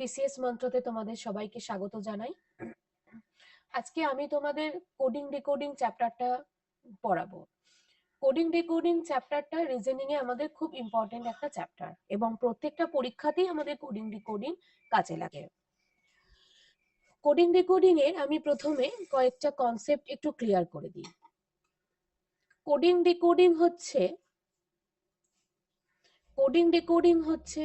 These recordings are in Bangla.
বিসিএস মন্ত্রতে তোমাদের সবাইকে স্বাগত জানাই। আজকে আমি তোমাদের কোডিং ডিকোডিং চ্যাপ্টারটা পড়াবো। কোডিং ডিকোডিং চ্যাপ্টারটা রিজনিং এ আমাদের খুব ইম্পর্টেন্ট একটা চ্যাপ্টার এবং প্রত্যেকটা পরীক্ষাতেই আমাদের কোডিং ডিকোডিং কাজে লাগে। কোডিং ডিকোডিং এর আমি প্রথমে কয়েকটা কনসেপ্ট একটু ক্লিয়ার করে দিই। কোডিং ডিকোডিং হচ্ছে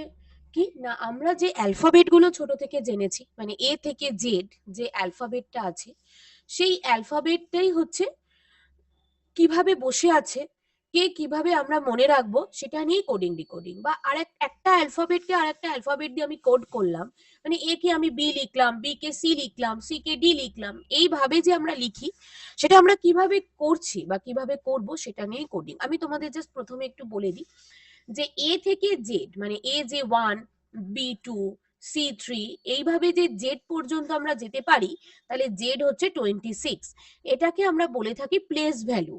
কি না, আমরা যে অ্যালফাবেট গুলো ছোট থেকে জেনেছি, মানে এ থেকে জেড যে অ্যালফাবেটটা আছে, সেই অ্যালফাবেটটাই হচ্ছে কিভাবে বসে আছে, কে কিভাবে আমরা মনে রাখবো, সেটা নিয়ে কোডিং ডিকোডিং। বা একটা অ্যালফাবেটকে আর একটা অ্যালফাবেট দিয়ে আমি কোড করলাম, মানে এ কে আমি বি লিখলাম, বি কে সি লিখলাম, সি কে ডি লিখলাম, এইভাবে যে আমরা লিখি সেটা আমরা কিভাবে করছি বা কিভাবে করব সেটা নিয়ে কোডিং। আমি তোমাদের জাস্ট প্রথমে একটু বলে দিই যে এ থেকে জেড, মানে এ যে 1, বি 2, সি 3, এইভাবে যে জেড পর্যন্ত আমরা যেতে পারি, তাহলে জেড হচ্ছে 26। এটাকে আমরা বলে থাকি প্লেস ভ্যালু।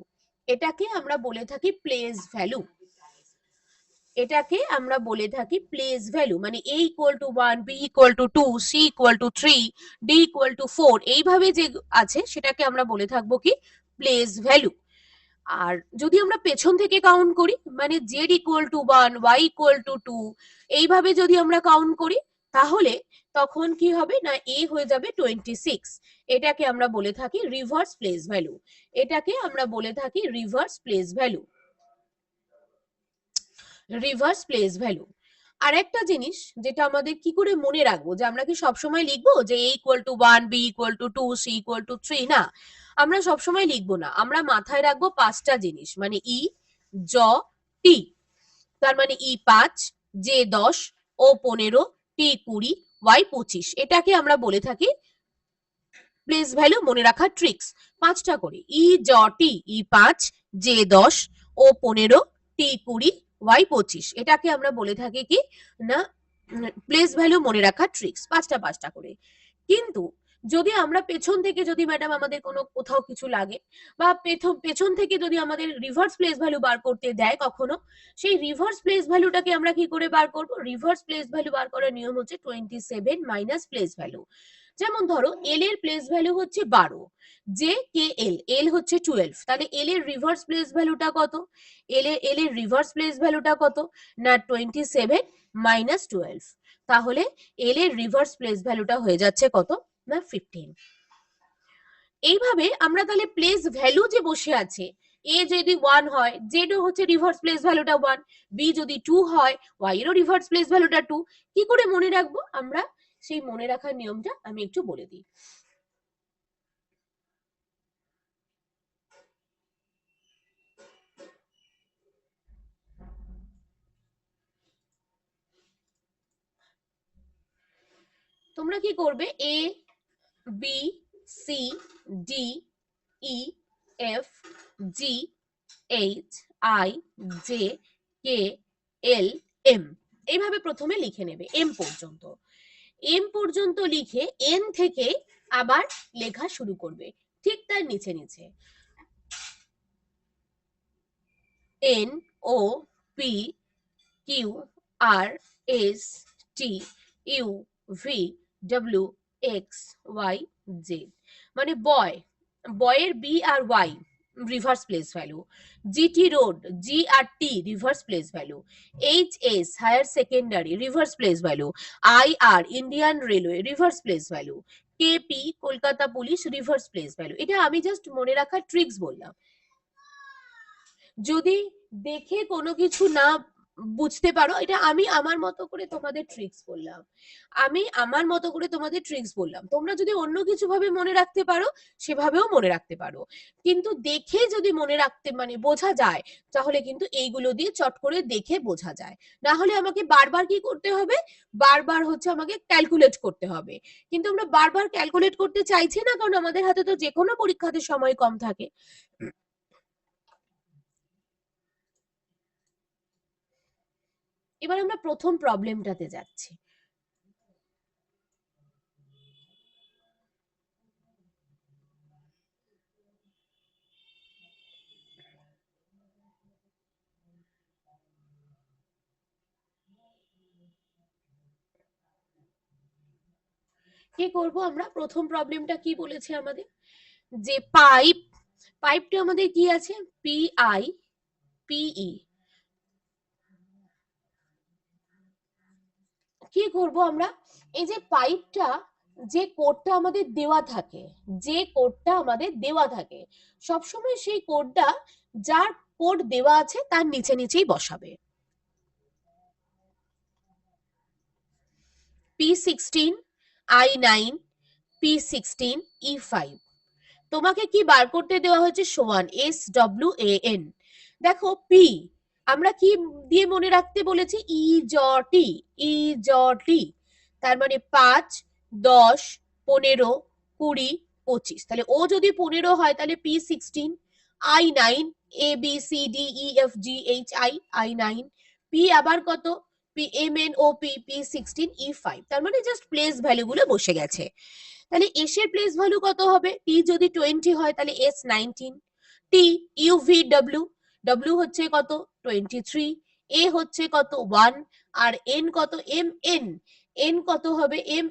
এটাকে আমরা বলে থাকি প্লেস ভ্যালু। এটাকে আমরা বলে থাকি প্লেস ভ্যালু, মানে a equal to 1, b equal to 2, c equal to 3, d equal to 4, এইভাবে যে আছে সেটাকে আমরা বলে থাকবো কি প্লেস ভ্যালু। আর যদি আমরা পেছন থেকে কাউন্ট করি, মানে z equal to 1, y equal to 2, এইভাবে যদি আমরা কাউন্ট করি, তাহলে তখন কি হবে না, a হয়ে যাবে 26। এটাকে আমরা বলে থাকি রিভার্স প্লেস ভ্যালু। এটাকে আমরা বলে থাকি reverse place value. Reverse place value. আর একটা জিনিস যেটা আমাদের কি করে মনে রাখবো, যে আমরা কি সবসময় লিখবো যে a equal to 1, b equal to 2, c equal to 3? না, আমরা সবসময় লিখবো না। আমরা মাথায় রাখবো পাঁচটা জিনিস, মানে ই, জ, টি। তার মানে ই 5, জে 10, ও 15, টি 20, ওয়াই 25। এটাকে আমরা বলে থাকি প্লেস ভ্যালু মনে রাখার ট্রিক্স। পাঁচটা করে, ই জ টি, ই 5, জে 10, ও 15, টি 20, ওয়াই 25। এটাকে আমরা বলে থাকি কি না প্লেস ভ্যালু মনে রাখার ট্রিক্স, পাঁচটা পাঁচটা করে। কিন্তু যদি আমরা পেছন থেকে, যদি ম্যাডাম আমাদের কোনো কোথাও কিছু লাগে, বা পেছন থেকে যদি আমাদের রিভার্স প্লেস ভ্যালু বার করতে দেয় কখনো, সেই রিভার্স প্লেস ভ্যালুটাকে আমরা কি করে বার করব? রিভার্স প্লেস ভ্যালু বার করার নিয়ম হচ্ছে 27 মাইনাস প্লেস ভ্যালু। যেমন ধরো এল এর প্লেস ভ্যালু হচ্ছে 12, জে কে এল, এল হচ্ছে 12, তাহলে এল এর রিভার্স প্লেস ভ্যালুটা কত? এল এর রিভার্স প্লেস ভ্যালুটা কত না 27 মাইনাস 12। তাহলে এল এর রিভার্স প্লেস ভ্যালুটা হয়ে যাচ্ছে কত না 15। এইভাবে আমরা তাহলে প্লেস ভ্যালু যে বসে আছে, এ যদি 1 হয়, জেড ও হচ্ছে রিভার্স প্লেস ভ্যালুটা 1, বি যদি 2 হয়, ওয়াই এরও রিভার্স প্লেস ভ্যালুটা 2। কি করে মনে রাখবো আমরা? সেই মনে রাখার নিয়মটা আমি একটু বলে দিই। তোমরা কি করবে, A B C D E F G H I J K L M, এইভাবে প্রথমে লিখে নেবে এম পর্যন্ত। এম পর্যন্ত লিখে এন থেকে আবার লেখা শুরু করবে, ঠিক তার নিচে নিচে N O P Q R S T U V W X Y Z, মানে বয়, বয়ের বি আর Y reverse place value, GT road, G আর T reverse place value, H S higher secondary reverse place value, I R Indian railway reverse place value, KP Kolkata police reverse place value. এটা আমি জাস্ট মনে রাখার ট্রিক্স বললাম। যদি দেখে কোনো কিছু না বুঝতে পারো, এটা আমি আমার মতো করে তোমাদের ট্রিক্স বললাম, আমি আমার মতো করে তোমাদের ট্রিক্স বললাম। তোমরা যদি অন্য কিছু ভাবে মনে রাখতে পারো, সেভাবেও মনে রাখতে পারো, কিন্তু দেখে যদি মনে রাখতে মানে বোঝা যায়, তাহলে কিন্তু এইগুলো দিয়ে চট করে দেখে বোঝা যায়। না হলে আমাকে বারবার কি করতে হবে, বারবার হচ্ছে আমাকে ক্যালকুলেট করতে হবে। কিন্তু আমরা বারবার ক্যালকুলেট করতে চাইছি না, কারণ আমাদের হাতে তো যে কোনো পরীক্ষাতে সময় কম থাকে। এবার আমরা প্রথম প্রবলেমটাতে যাচ্ছি। কি করব আমরা? প্রথম প্রবলেমটা কি বলেছে আমাদের, যে পাইপটা আমাদের কি আছে, PI PE। কি করব আমরা, এই যে পাইপটা, যে কোডটা আমাদের দেওয়া থাকে, যে কোডটা আমাদের দেওয়া থাকে সবসময় সেই কোডটা, যার কোড দেওয়া আছে তার নিচে নিচেই বসাবে। P16 I9 P16 E5। তোমাকে কি বার করতে দেওয়া হয়েছে, সোয়ান SWAN। দেখো পি, আমরা কি দিয়ে মনে রাখতে বলেছি, ই টি, তার মানে 5, 10, 15, 20, 25। তাহলে ও যদি 15 হয় তাহলে P16, I9 ABCDEFGHI I9, P আবার কত, PMNOP P16 E5। তার মানে জাস্ট প্লেস ভ্যালু গুলো বসে গেছে। তাহলে এস এর প্লেস ভ্যালু কত হবে, টি যদি 20 হয় তাহলে S19, টি ইউভি ডব্লিউ হচ্ছে কত 23, এ হচ্ছে কত 1, আর এন কত এন কত হবে এন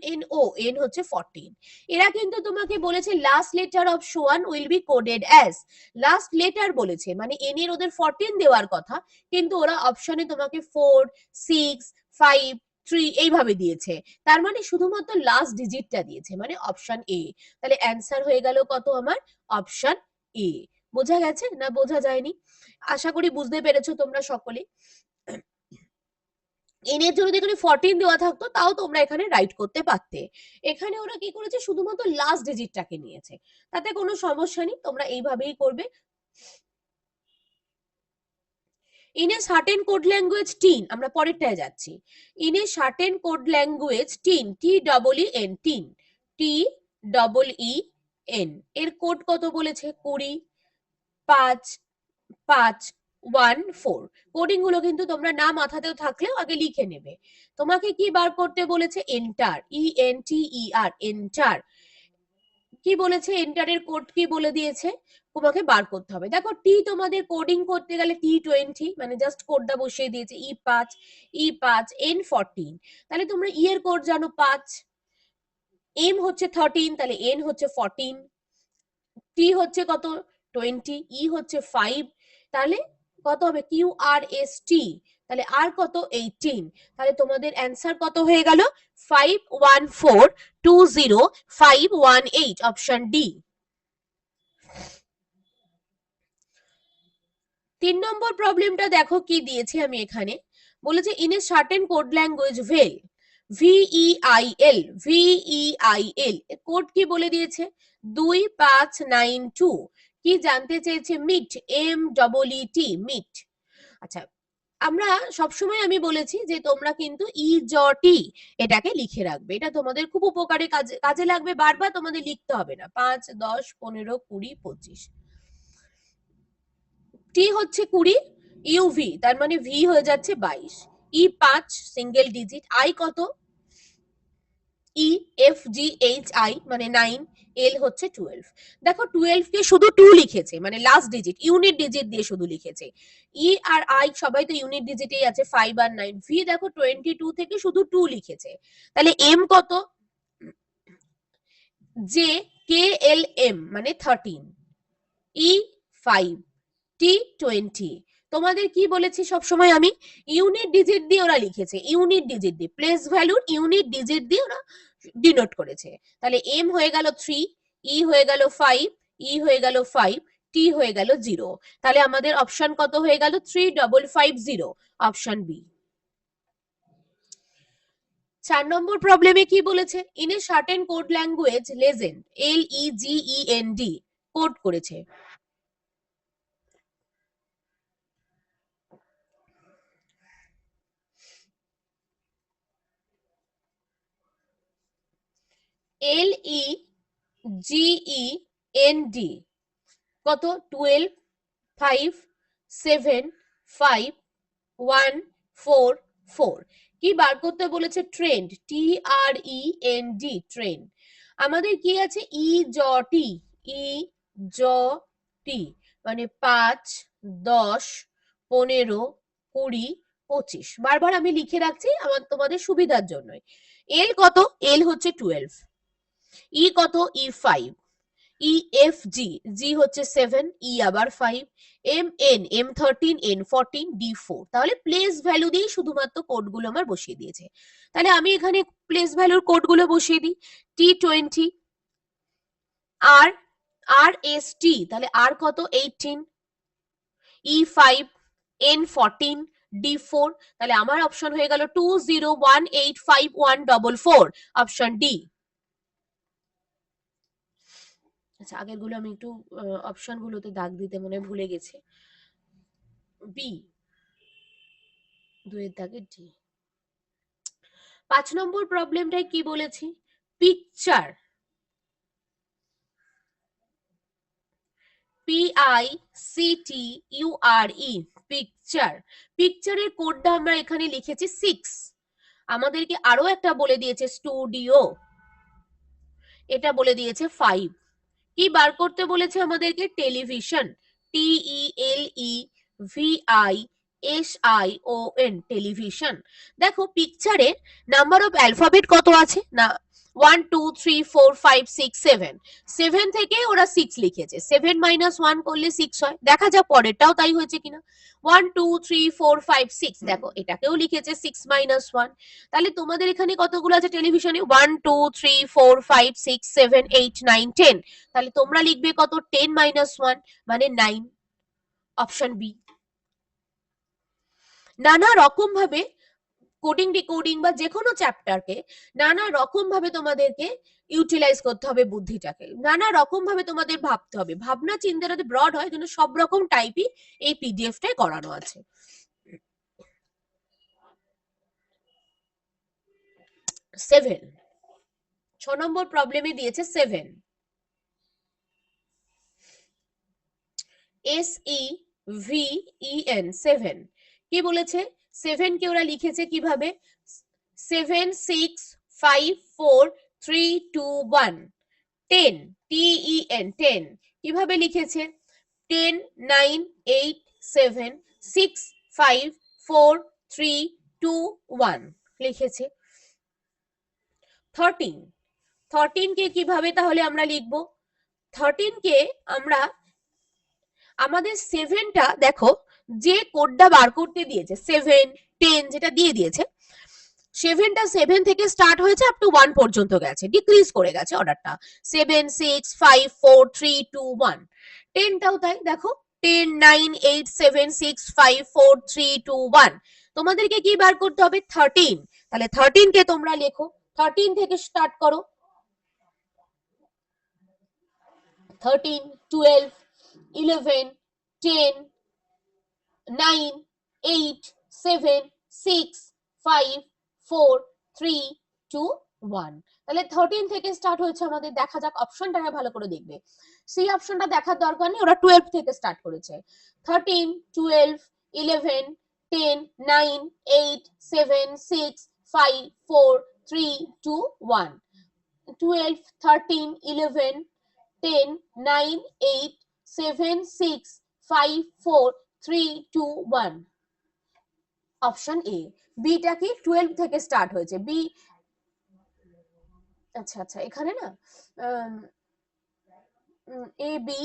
হচ্ছে 14। এরা কিন্তু তোমাকে বলেছে last letter of swan will be coded as, last letter বলেছে মানে এন এর ওদের 14 দেওয়ার কথা, কিন্তু ওরা অপশনে তোমাকে 4, 6, 5, 3 এইভাবে দিয়েছে। তার মানে শুধুমাত্র লাস্ট ডিজিটটা দিয়েছে, মানে অপশন এ। তাহলে অ্যান্সার হয়ে গেল কত আমার, অপশন এ। বোঝা গেছে না বোঝা যায়নি? আশা করি বুঝতে পেরেছো তোমরা সকলে। এন এর জন্য এখানে 14 দেওয়া থাকতো তাও তোমরা এখানে রাইট করতে পারতে। এখানে ওরা কি করেছে, শুধুমাত্র লাস্ট ডিজিটটাকে নিয়েছে, তাতে কোনো সমস্যা নেই, তোমরা এইভাবেই করবে। In a certain code language tin, আমরা পরেরটায় যাচ্ছি। In a certain code language tin, TEEN tin, TEEN এর কোড কত বলেছে, 20, 5, 5, 1, 4। কোডিং গুলো কিন্তু তোমরা না মাথাতেও থাকলেও আগে লিখে নেবে। তোমাকে কি বার করতে বলেছে, এন্টার, ENTER এন্টার। কি বলেছে, এন্টারের কোড কি বলে দিয়েছে, তোমাকে বার করতে হবে। দেখো টি তোমাদের কোডিং করতে গেলে T20, মানে জাস্ট কোডটা বসিয়ে দিয়েছে, E5 N14। তাহলে তোমরা ই এর কোড জানো 5, এম হচ্ছে 13, তাহলে এন হচ্ছে 14, টি হচ্ছে কত 20, ই হচ্ছে 5, তাহলে কত হবে QRST, তাহলে আর কত 18। তাহলে তোমাদের অ্যান্সার কত হয়ে গেল, 51420518, অপশন ডি। 3 নম্বর প্রবলেমটা দেখো কি দিয়েছি আমি এখানে, বলেছে in a certain code language VEIL code কি বলে দিয়েছে, 2592। কি জানতে চেয়েছে, মিট MEET মিট। আচ্ছা, আমরা সবসময় আমি বলেছি যে তোমরা কিন্তু টি এটাকে লিখে রাখবে, এটা তোমাদের খুব উপকারে কাজে লাগবে, বারবার তোমাদের লিখতে হবে না। 5, 10, 15, 20, 25। টি হচ্ছে 20, ইউভি তার মানে ভি হয়ে যাচ্ছে 22, E5 সিঙ্গেল ডিজিট, আই কত EFGHI মানে 9, এল হচ্ছে 12। দেখো 12 কে শুধু 2 লিখেছে, মানে লাস্ট ডিজিট ইউনিট ডিজিট দিয়ে শুধু লিখেছে। ই আর আই সবাই তো ইউনিট ডিজিটেই আছে, 5 আর 9। ভি দেখো 22 থেকে শুধু 2 লিখেছে, তাহলে এম কত, জে KLM মানে 13, E5 T20। তোমাদের কি বলেছি সবসময় আমি, ইউনিট ডিজিট দিয়ে ওরা লিখেছে, ইউনিট ডিজিট দিয়ে, প্লেস ভ্যালুর ইউনিট ডিজিট দিয়ে ওরা ডিনোট করেছে। তাহলে এম হয়ে গেল 3, ই হয়ে গেল 5, ই হয়ে গেল 5, টি হয়ে গেল 0। তাহলে আমাদের অপশন কত হয়ে গেল, 3550, অপশন বি। 4 নম্বর প্রবলেমে কি বলেছে, in a certain code language legend LEGEND code করেছে। LEGEND কত, 12, 5, 7, 5, 1, 4, 4। কি বার করতে বলেছে, ট্রেন্ড, TREND ট্রেন্ড। আমাদের কি আছে, ই মানে 5, 10, 15, 20, 25। বারবার আমি লিখে রাখছি আমার তোমাদের সুবিধার জন্য। এল কত, এল হচ্ছে 12। ই কত? ই 5, ই এফ জি, জি হচ্ছে 7, ই আবার 5, M N, M 13, N 14, D 4। তাহলে প্লেস ভ্যালু দিয়ে শুধুমাত্র কোডগুলো আমার বসিয়ে দিয়েছে। তাহলে আমি এখানে প্লেস ভ্যালুর কোডগুলো বসিয়ে দিই। টি 20, আর আর এস টি, তাহলে আর কত? 18, ই 5, এন 14, ডি 4। তাহলে আমার অপশন হয়ে গেল 20185144, অপশন ডি। আচ্ছা, আগের গুলো আমি একটু অপশন গুলোতে দাগ দিতে মনে ভুলে গেছি। বি, 2 এর দাগে ডি। 5 নম্বর প্রবলেমটায় কি বলেছি? Picture, PICTURE, picture. পিকচারের কোডটা আমরা এখানে লিখেছি 6। আমাদেরকে আরো একটা বলে দিয়েছে স্টুডিও, এটা বলে দিয়েছে 5। কি বার করতে বলেছে আমাদেরকে? Television, TELEVISION, television. দেখো পিকচারের নাম্বার অফ অ্যালফাবেট কত আছে না, 1 2 3 4 5 6 7, 7 থেকে ওরা 6 লিখেছে, 7 মাইনাস 1 করলে 6 হয়। দেখা যাক পরেরটাও তাই হয়েছে কিনা। 1 2 3 4 5 6, দেখো এটাকেও লিখেছে 6 মাইনাস 1। তাহলে তোমাদের এখানে কতগুলো আছে টেলিভিশনে? 1 2 3 4 5 6 7 8 9 10। তাহলে তোমরা লিখবে কত? 10 মাইনাস 1 মানে 9, অপশন বি। নানা রকম ভাবে কোডিং ডিকোডিং বা যে কোনো চ্যাপ্টারকে নানা রকম ভাবে তোমাদেরকে ইউটিলাইজ করতে হবে, বুদ্ধিটাকে নানা রকম ভাবে তোমাদের ভাবতে হবে। ভাবনা চিন্তাটা ব্রড হয়, কিন্তু সব রকম টাইপই এই পিডিএফটায় করানো আছে। 7, 6 নম্বর প্রবলেমে দিয়েছে 7, SEVEN, 7। কি বলেছে? 7 কে ওরা লিখেছে কিভাবে? 7 6 5 4 3 2 1, 10, TEN, 10 কিভাবে লিখেছে? 10 9 8 7 6 5 4 3 2 1 লিখেছে। 13, 13 কে কিভাবে তাহলে আমরা লিখবো? 13 কে আমরা, আমাদের 7টা দেখো যে কোডটা বার করতে দিয়েছে 7 10 যেটা দিয়ে দিয়েছে, 7টা 7 থেকে স্টার্ট হয়েছে আপ টু 1 পর্যন্ত গেছে, ডিক্রিজ করে গেছে অর্ডারটা। 7 6 5 4 3 2 1। 10টাও তাই, দেখো 10 9 8 7 6 5 4 3 2 1। তোমাদেরকে কি বার করতে হবে? 13। তাহলে 13 কে তোমরা লেখো, 13 থেকে স্টার্ট করো। 13 12 11 10 9 8 7 6 5 4 3 2 1। তাহলে 13 থেকে স্টার্ট হয়েছে আমাদের। দেখা যাক অপশনটাকে ভালো করে দেখবে। সি অপশনটা দেখার দরকার নেই, ওরা 12 থেকে স্টার্ট করেছে। 13 12 11 10 9 8 7 6 5 4 3 2 1। 12 13 11 10 9 8 7 6 5 4 3 2 1, অপশন এ। বিটা কি? 12 থেকে স্টার্ট হয়েছে বি। আচ্ছা আচ্ছা, এখানে না এ বি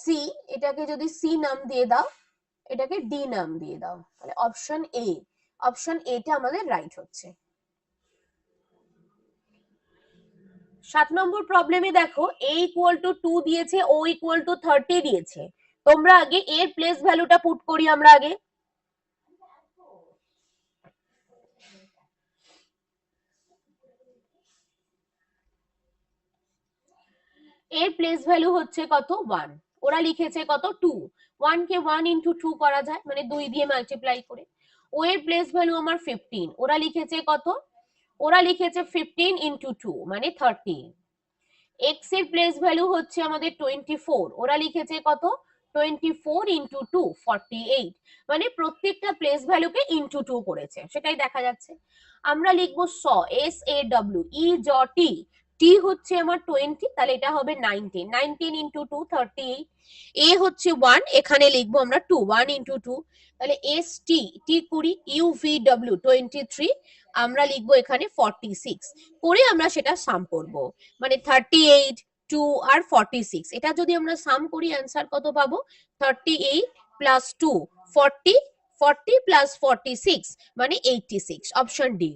সি, এটাকে যদি সি নাম দিয়ে দাও, এটাকে ডি নাম দিয়ে দাও, তাহলে অপশন এ, অপশন এটা আমাদের রাইট হচ্ছে। 7 নম্বর প্রবলেমে দেখো a ইকুয়াল টু 2 দিয়েছে, ও ইকুয়াল টু 30 দিয়েছে। তোমরা আগে এর প্লেস ভ্যালুটা পুট করি আমরা আগে। এর প্লেস ভ্যালু হচ্ছে কত? 1। ওরা লিখেছে কত? 2। 1 কে 1 ইনটু 2 করা যায়, মানে 2 দিয়ে মাল্টিপ্লাই করে। ও এর প্লেস ভ্যালু আমার 15। ওরা লিখেছে কত? ওরা লিখেছে 15 ইনটু 2 মানে 30। এক্স এর প্লেস ভ্যালু হচ্ছে আমাদের 24। ওরা লিখেছে কত? 24 ইনটু 2 48। মানে প্রত্যেকটা প্লেস ভ্যালুকে ইনটু 2 করেছে, সেটাই দেখা যাচ্ছে। আমরা লিখবো স, এস এ ডব্লিউ, ই জ টি, টি হচ্ছে আমার 20, তাহলে এটা হবে 19, 19 ইন্টু 2 38, এ হচ্ছে 1, এখানে লিখবো আমরা 2, 1 ইন্টু 2, তাহলে S T, T 20, you V W 23, আমরা লিখবো এখানে 46, করে আমরা সেটা সাম করব, মানে 38, 2 আর 46, এটা যদি আমরা সাম করি অ্যান্সার কত পাবো, 38 প্লাস 2 40, 40 প্লাস 46 মানে 86, অপশন ডি।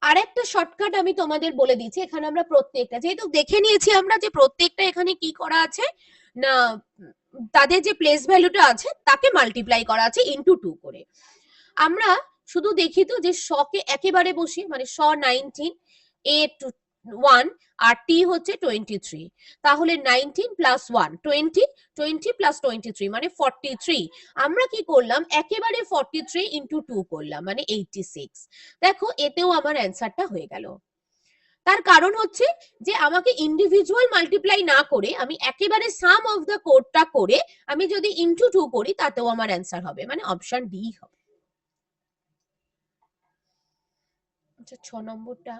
আরেকটা শর্টকাট আমি তোমাদের বলে দিচ্ছি, এখানে আমরা প্রত্যেকটা যেহেতু দেখে নিয়েছি আমরা যে প্রত্যেকটা এখানে কি করা আছে না, তাদের যে প্লেস ভ্যালুটা আছে তাকে মাল্টিপ্লাই করা আছে ইনটু 2 করে। আমরা শুধু দেখি তো যে শকে একেবারে বসি, মানে শ 19, এ 1 আর টি হচ্ছে 23, তাহলে 19 প্লাস 1 20, 20 প্লাস 23 মানে 43, আমরা কি করলাম একেবারে 43 ইনটু 2 করলাম মানে 86, দেখো এতেও আমার অ্যান্সারটা হয়ে গেল। তার কারণ হচ্ছে যে আমাকে ইন্ডিভিজুয়াল মাল্টিপ্লাই না করে আমি একেবারে সাম অফ দ্য কোডটা করে আমি যদি ইনটু 2 করি তাতেও আমার অ্যান্সার হবে, মানে অপশন ডি হবে। আচ্ছা 6 নম্বরটা,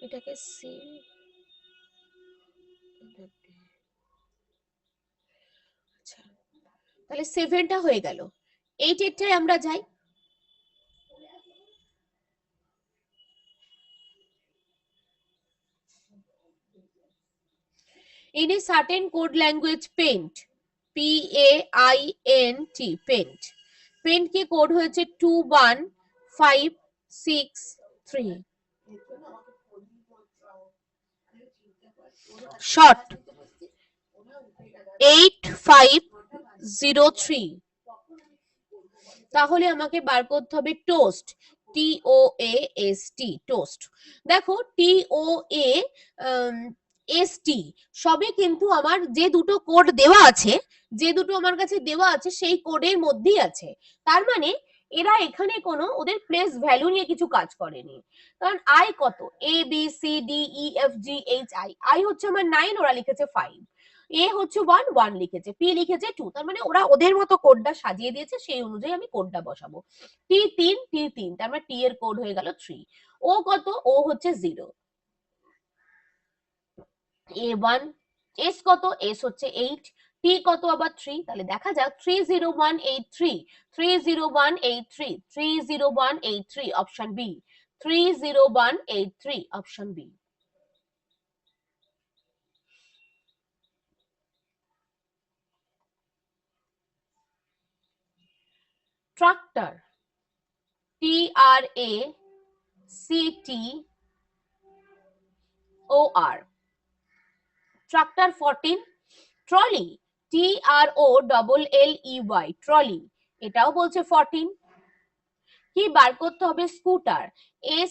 এটাকে সি, আচ্ছা তাহলে 7টা হয়ে গেল, 8টায় আমরা যাই। In a certain code language paint, PAINT, paint, paint কি কোড হয়েছে 21563, শর্ট 8503, তাহলে আমাকে বার করতে হবে টোস্ট, TOAST, টোস্ট। দেখো TOA ST সবই কিন্তু আমার যে দুটো কোড দেওয়া আছে, যে দুটো আমার কাছে দেওয়া আছে সেই কোডের মধ্যেই আছে, তার মানে এরা এখানে কোনো ওদের প্লেস ভ্যালু নিয়ে কিছু কাজ করেনি। কারণ আই কত, ABCDEFGHI, আই হচ্ছে আমার 9, ওরা লিখেছে 5, এ হচ্ছে 1, 1 লিখেছে, পি লিখেছে 2, তার মানে ওরা ওদের মতো কোডটা সাজিয়ে দিয়েছে, সেই অনুযায়ী আমি কোডটা বসাবো। টি 3, তার মানে টি এর কোড হয়ে গেল 3, ও কত, ও হচ্ছে 0, A1, এস কত, এস হচ্ছে 8, টি কত আবার 3, তাহলে দেখা যাক 30183, 30183, 30183, option B, 30183, option B. Tractor, TRACTOR, tractor 14, trolley, TROLLEY, trolley, এটাও বলছে 14। কি বার করতে হবে, স্কুটার,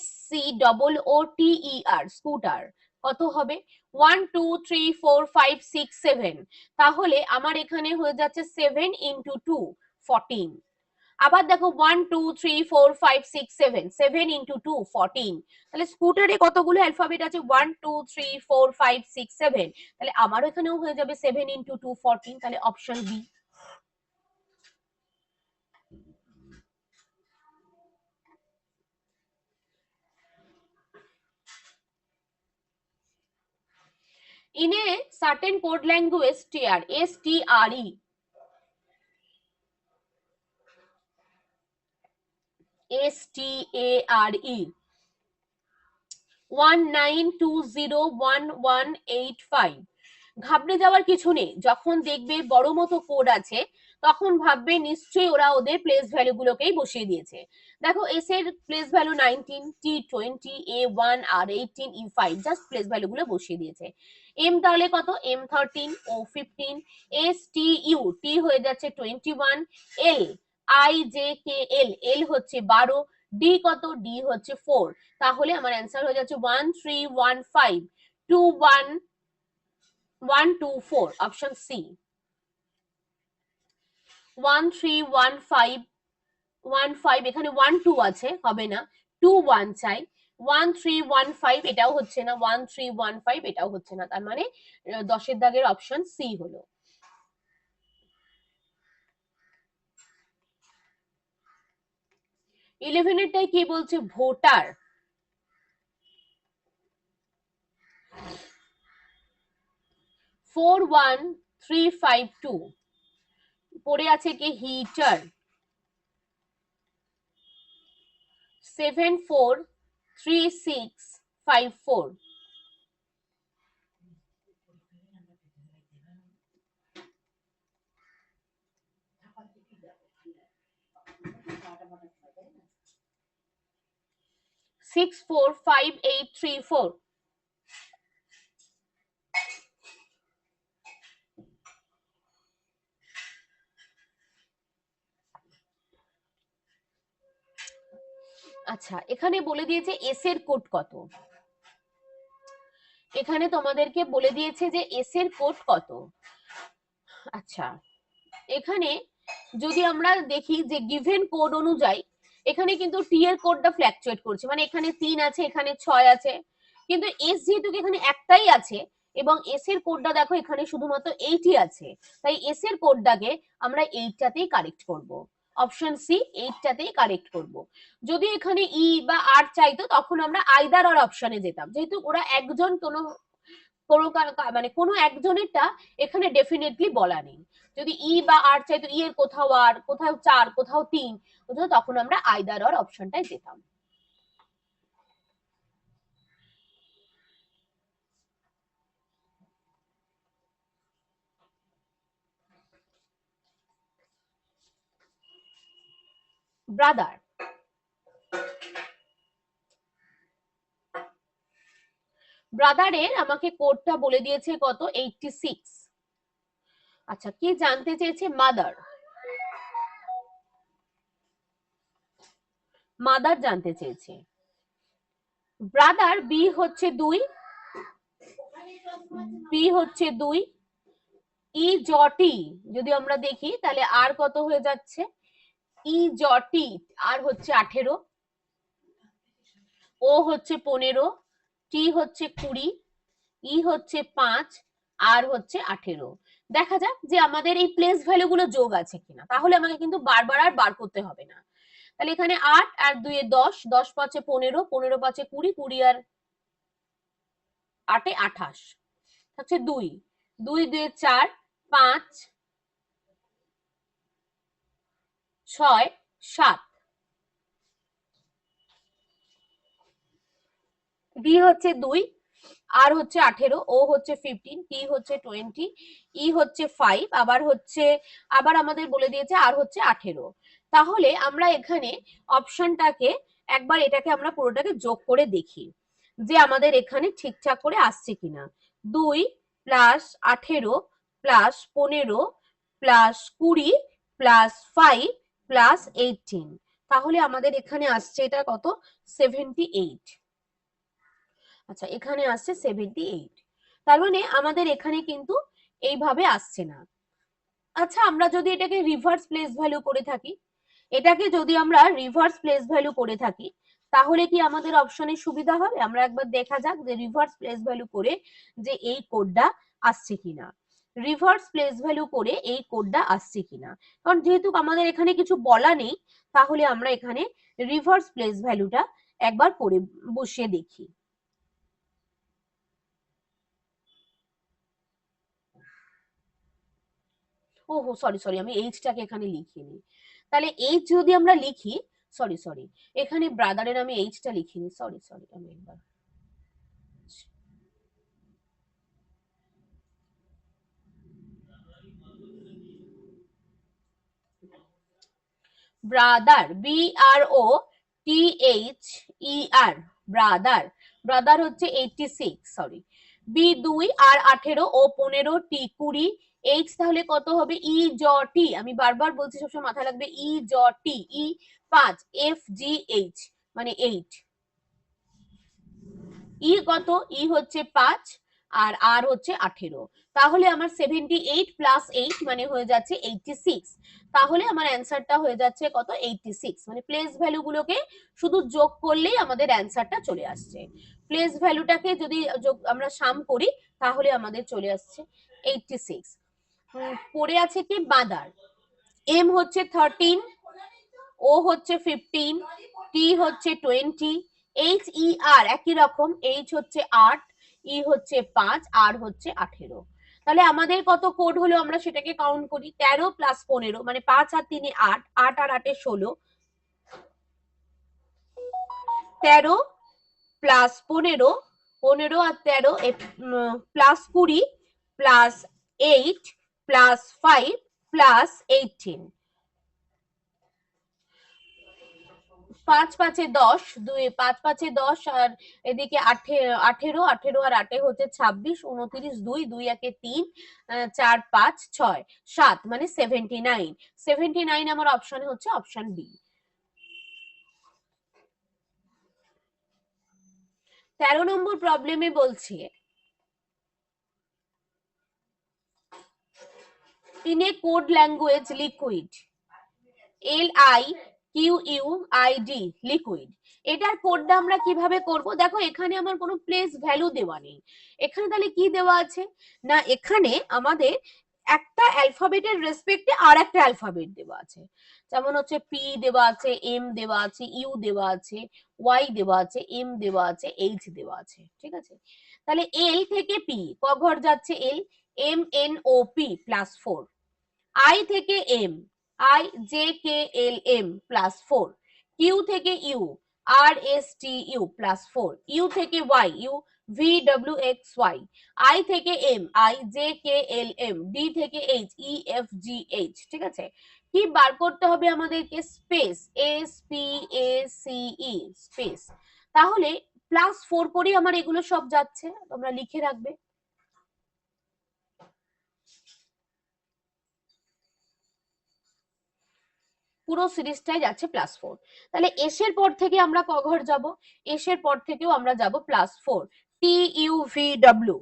SCOOTER, স্কুটার, কত হবে 1 2 3 4 5 6 7, তাহলে আমার এখানে হয়ে যাচ্ছে 7 ইন্টু 2 14, আবার দেখো 1 2 3 4 5 6 7, 7 ইন্টু 2 14, তাহলে স্কুটারে কতগুলো অ্যালফাবেট আছে 1 2 3 4 5 6 7, তাহলে আমার এখানেও হয়ে যাবে 7 ইন্টু 2 14, তাহলে option B. In a certain code language, STRE, 19201185, ঘাবড়ে যাওয়ার কিছু নেই, যখন দেখবে বড় মতো কোড আছে তখন ভাববে নিশ্চয়ই ওরা ওদের প্লেস ভ্যালু গুলোকেই বসিয়ে দিয়েছে। দেখো এস এর প্লেস ভ্যালু 19, টি 20, A1 আর 18, E5 জাস্ট প্লেস ভ্যালু গুলো বসিয়ে দিয়েছে। এম তাহলে কত, M 13, O 15, S T you, টি হয়ে যাচ্ছে 21, এল IJKL, এল হচ্ছে 12, ডি কত, ডি হচ্ছে 4, তাহলে আমার অ্যান্সার হয়ে যাচ্ছে 13152124, অপশন সি। 131515, এখানে 1 2 আছে, হবে না, 2 1 চাই, 1315 এটাও হচ্ছে না, 1315 এটাও হচ্ছে না, তার মানে 10 দাগের অপশন সি হলো। 11 এরটাই কি বলছে, ভোটার। 41352 পড়ে আছে কি হিটার। 743654 645834। আচ্ছা, এখানে বলে দিয়েছে এস এর কোড কত। এখানে তোমাদেরকে বলে দিয়েছে যে এস এর কোড কত। আচ্ছা, এখানে যদি আমরা দেখি যে গিভেন কোড অনুযায়ী এখানে কিন্তু টি এর কোডটা ফ্ল্যাকচুয়েট করছে, মানে এখানে 3 আছে, এখানে 6 আছে, কিন্তু এস যেহেতু এখানে একটাই আছে এবং এস এর কোডটা দেখো এখানে শুধুমাত্র 8ই আছে, তাই এস এর কোডটাকে আমরা 8টাতেই কারেক্ট করব। অপশন সি 8টাতেই কারেক্ট করব। যদি এখানে ই বা আর চাইতো তখন আমরা আইদার আর অপশনে যেতাম, যেহেতু ওরা একজন কোনো মানে কোনো একজনেরটা এখানে ডেফিনেটলি বলা নেই। যদি ই বা আর চাইতো, ই এর কোথাও আর, কোথাও 4, কোথাও 3, তখন আমরা আইদার আর অপশনটাই যেতাম। ব্রাদার, ব্রাদারের আমাকে কোডটা বলে দিয়েছে কত, 86। আচ্ছা, কি জানতে চেয়েছে, মাদার। মাদার জানতে চেয়েছে। ব্রাদার বি হচ্ছে 2, বি হচ্ছে 2, ই জটি যদি আমরা দেখি তাহলে আর কত হয়ে যাচ্ছে, ই জটি আর হচ্ছে 18, ও হচ্ছে 15, টি হচ্ছে 20, ই হচ্ছে 5, আর হচ্ছে 18। দেখা যাক যে আমাদের এই প্লেস ভ্যালু গুলো যোগ আছে কিনা, তাহলে আমাকে কিন্তু বারবার আর বার করতে হবে না। তাহলে এখানে 8 আর 2 এ 10, 10 5 এ 15, 15 5 এ 20, 20 আর 8 এ 28 হচ্ছে 2, 2 2 এ 4, 5 6 7। ডি হচ্ছে 2, আর হচ্ছে 18, ও হচ্ছে 15, টি হচ্ছে 20, ই হচ্ছে 5, আবার আমাদের বলে দিয়েছে আর হচ্ছে 18। তাহলে আমরা এখানে অপশনটাকে একবার এটাকে আমরা পুরোটাকে যোগ করে দেখি যে আমাদের এখানে ঠিকঠাক করে আসছে কিনা। 2 plus 18 plus 15 plus 20 plus 5 plus 18, তাহলে আমাদের এখানে আসছে এটা কত, 78। আচ্ছা, এখানে আসছে 78, তার মানে আমাদের এখানে কিন্তু এইভাবে আসছে না। আচ্ছা, আমরা যদি এটাকে রিভার্স প্লেস ভ্যালু করে থাকি, এটাকে যদি আমরা রিভার্স প্লেস ভ্যালু করে থাকি তাহলে কি আমাদের অপশনে সুবিধা হবে? আমরা একবার দেখা যাক যে রিভার্স প্লেস ভ্যালু করে যে এই কোডটা আসছে কিনা, রিভার্স প্লেস ভ্যালু করে এই কোডটা আসছে কিনা। কারণ যেহেতু আমাদের এখানে কিছু বলা নেই, তাহলে আমরা এখানে রিভার্স প্লেস ভ্যালুটা একবার করে বসিয়ে দেখি। ওহো, সরি সরি, আমি এইচটাকে এখানে লিখিনি। তাহলে এইচ যদি আমরা লিখি, সরি সরি, এখানে ব্রাদারের আমি এইচটা লিখিনি, সরি সরি, আমি একবার ব্রাদার, বি আর ও টি এইচ ই আর, ব্রাদার, ব্রাদার হচ্ছে 86, সরি, বি 2 আর 18, ও 15, টি 20, এইচ তাহলে কত হবে, ই জ টি, আমি বারবার বলছি সবসময় মাথায় রাখবে, ই জ টি, ই 5, এফ জি এইচ মানে 8, ই কত, ই হচ্ছে 5 আর হচ্ছে 18, তাহলে আমার 78 প্লাস 8 মানে হয়ে যাচ্ছে 86। তাহলে আমার অ্যান্সারটা হয়ে যাচ্ছে কত, 86। মানে প্লেস ভ্যালু গুলোকে শুধু যোগ করলেই আমাদের অ্যান্সারটা চলে আসছে। প্লেস ভ্যালুটাকে যদি আমরা সাম করি তাহলে আমাদের চলে আসছে 86। পড়ে আছে কি মাদার, এম হচ্ছে 13, ও হচ্ছে 15, টি হচ্ছে 20, এইচ ই আর একই রকম, এইচ হচ্ছে 8, ই হচ্ছে 5, আর হচ্ছে 18। তাহলে আমাদের কত কোড হলো আমরা সেটাকে কাউন্ট করি, 13 প্লাস 15 মানে 5 আর 3 8, 8 আর 8 16, 13 প্লাস 15, 15 আর 13 প্লাস 20 প্লাস 8 প্লাস 5 প্লাস 18, 5 5 10, 2 5 5 10 আর এদিকে 18, 18 আর 8 হচ্ছে 26, 29, 2 2 1 3, 4 5 6 7 মানে 79। 79 আমার অপশনে হচ্ছে অপশন বি। 13 নম্বর প্রবলেমে বলছে in a code language liquid LIQUID liquid, এটার কোডটা আমরা কিভাবে করব? দেখো এখানে আমার কোনো প্লেস ভ্যালু দেওয়া নেই, এখানে তাহলে কি দেওয়া আছে না, এখানে আমাদের একটা অ্যালফাবেটের রেসপেক্টে আর একটা অ্যালফাবেট দেওয়া আছে, যেমন হচ্ছে পি দেওয়া আছে, এম দেওয়া আছে, ইউ দেওয়া আছে, ওয়াই দেওয়া আছে, এম দেওয়া আছে, এইচ দেওয়া আছে, ঠিক আছে। তাহলে এল থেকে পি ক ঘর যাচ্ছে, L M N O P plus 4, I থেকে M I J K L M plus 4, Q থেকে U R S T U plus 4, U থেকে Y U V W X Y, I থেকে M I J K L M, D থেকে H E F G H, ঠিক আছে। কি বার করতে হবে আমাদেরকে? Space, S P A C E space. তাহলে প্লাস 4 করেই আমার এগুলো সব যাচ্ছে, তোমরা লিখে রাখবে। পুরো সিরিজটাই যাচ্ছে প্লাস 4। তাহলে এস এর পর থেকে আমরা ক ঘর যাব? এস এর পর থেকেও আমরা যাব plus 4, T U V W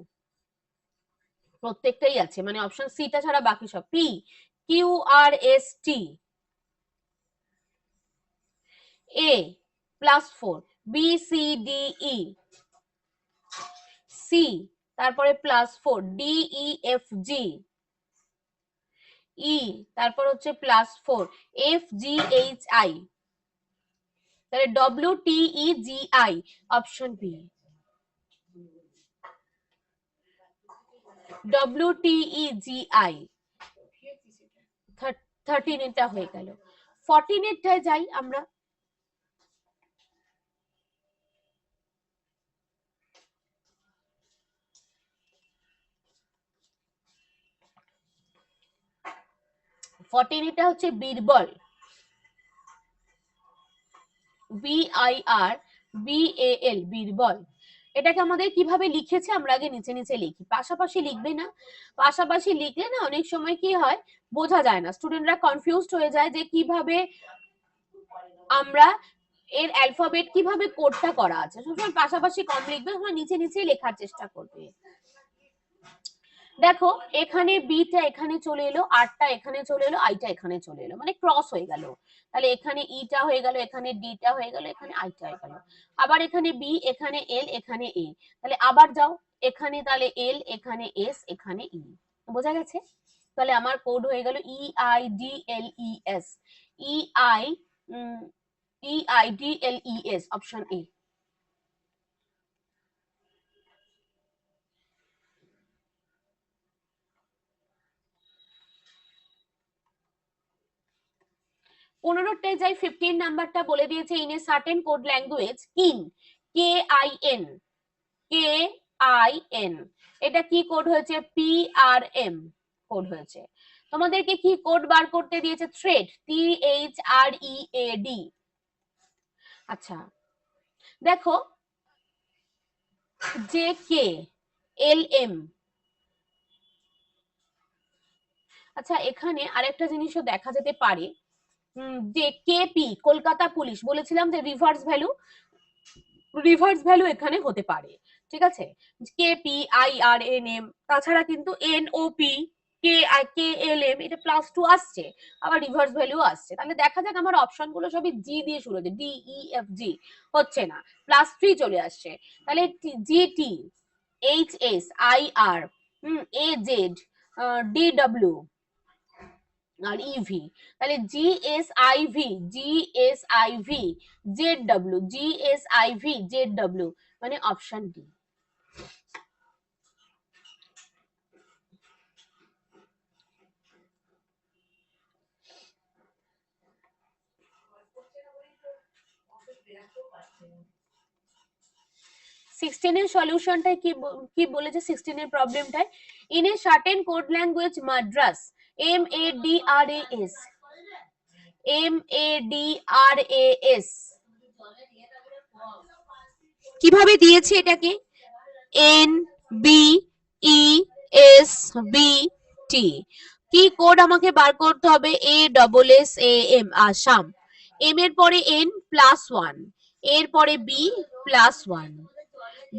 প্রত্যেকটাই আছে, মানে অপশন সি টা ছাড়া বাকি সব, P Q R S T, A plus 4, B C D E, C তারপরে plus 4, D E F G, E তারপর হচ্ছে plus 4, F G H I, তাহলে W T E G I, option B W T E G I. 13 এটা হয়ে গেল, 14 এরটায় যাই আমরা। এটা হচ্ছে বীরবল, BIR BAL বীরবল। এটাকে আমাদের কিভাবে লিখেছে আমরা আগে নিচে নিচে লিখি, পাশাপাশি লিখবে না, পাশাপাশি লিখলে না অনেক সময় কি হয় বোঝা যায় না, স্টুডেন্টরা কনফিউজড হয়ে যায় যে কিভাবে আমরা এর অ্যালফাবেট কিভাবে কোডটা করা আছে। সবসময় পাশাপাশি কম লিখবে, তোমরা নিচে নিচেই লেখার চেষ্টা করবে। দেখো এখানে বিটা এখানে চলে এলো, আরটা এখানে চলে এলো, আইটা এখানে চলে এলো, মানে ক্রস হয়ে গেল। তাহলে এখানে ইটা হয়ে গেল, এখানে ডিটা হয়ে গেল, এখানে আইটা হয়ে গেল। আবার এখানে বি, এখানে এল, এখানে এ, তাহলে আবার যাও এখানে, তাহলে এল, এখানে এস, এখানে ই। বোঝা গেছে? তাহলে আমার কোড হয়ে গেল E I D L E S, E I E I D L E S, option A. 15টায় যাই, 15 নাম্বারটা বলে দিয়েছে in a certain code language kin, K I N, K I N, এটা কি কোড হয়েছে? পি আর এম কোড হয়েছে। তোমাদেরকে কি কোড বার করতে দিয়েছে? Thread, T H R E A D. আচ্ছা দেখো জে কে এল এম, আচ্ছা এখানে আরেকটা জিনিসও দেখা যেতে পারে, যে কেপি কলকাতা পুলিশ, বলেছিলাম যে রিভার্স ভ্যালু এখানে হতে পারে, ঠিক আছে, KPIRNM, তাছাড়া কিন্তু NOP, KLM, এটা +2 আসছে, আবার রিভার্স ভ্যালু আসছে। তাহলে দেখা যাক আমার অপশন গুলো সবই জি দিয়ে শুরু হচ্ছে, DEFG হচ্ছে না, +3 চলে আসছে। তাহলে GT, HS, IR, AZ, DW আর ইভি, তাহলে জিএসআইভি, জেডডব্লিউ, মানে অপশন ডি। সিক্সটিনের সলিউশনটাই কি বলেছে, 16 এর প্রবলেমটায়, in a certain code language Madras, MADRAS, MADRAS কিভাবে দিয়েছে এটাকে, NBESBT, কি কোড আমাকে বার করতে হবে, ASSAM আসাম, এম এর পরে N +1, এর পরে B +1,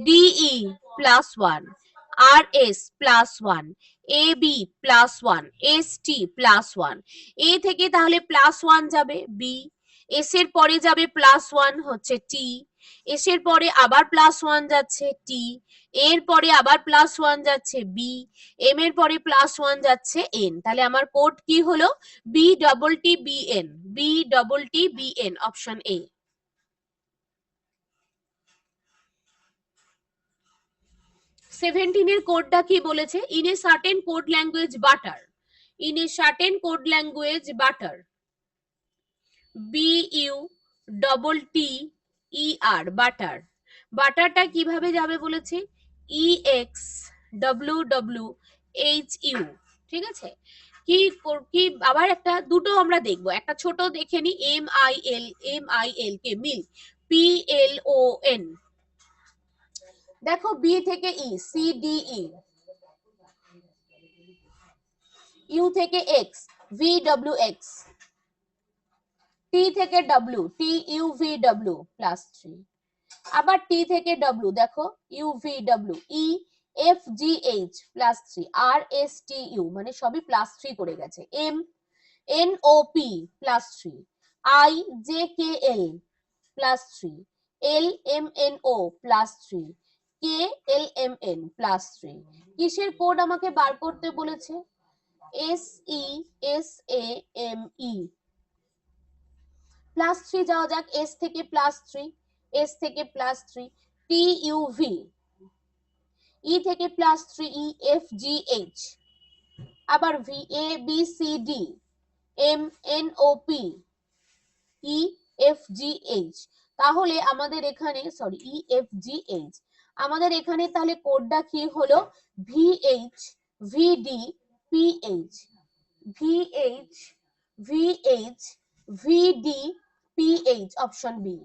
DE +1, RS +1, AB +1, ST +1, A থেকে তাহলে +1 যাবে B, S এর পরে যাবে +1 হচ্ছে T, S এর পরে আবার +1 যাচ্ছে T, এর পরে আবার +1 যাচ্ছে B, M এর পরে +1 যাচ্ছে N, তাহলে আমার কোড কি হলো, BTTBN, BTTBN, অপশন A। 17 এর কোডটা কি বলেছে, in a certain code language butter, in a certain code language butter, BUTTER, butter, বাটারটা কিভাবে যাবে বলেছে, EXWWHU, ঠিক আছে, কি কি আবার একটা দুটো আমরা দেখবো, একটা ছোট দেখে নি, MIL কে মিল, PLON, দেখো বি থেকে ই, CDE, ইউ থেকে এক্স, VWX, টি থেকে ডব্লিউ, TUVW +3, আবার টি থেকে ডব্লিউ, দেখো UVW, EFGH +3, RSTU, মানে সবই +3 করে গেছে, MNOP +3, IJKL +3, LMNO +3, KLMN +3, কিসের কোড আমাকে বার করতে বলেছে, SESAME, +3 যাওয়া যাক, S থেকে +3, S থেকে +3, TUV, E থেকে +3, EFGH, আবার V, ABCD, MNOP, EFGH, তাহলে আমাদের এখানে সরি EFGH, আমাদের এখানে তাহলে কোডটা কি হলো, VH VD PH, VH VH VD PH, option B.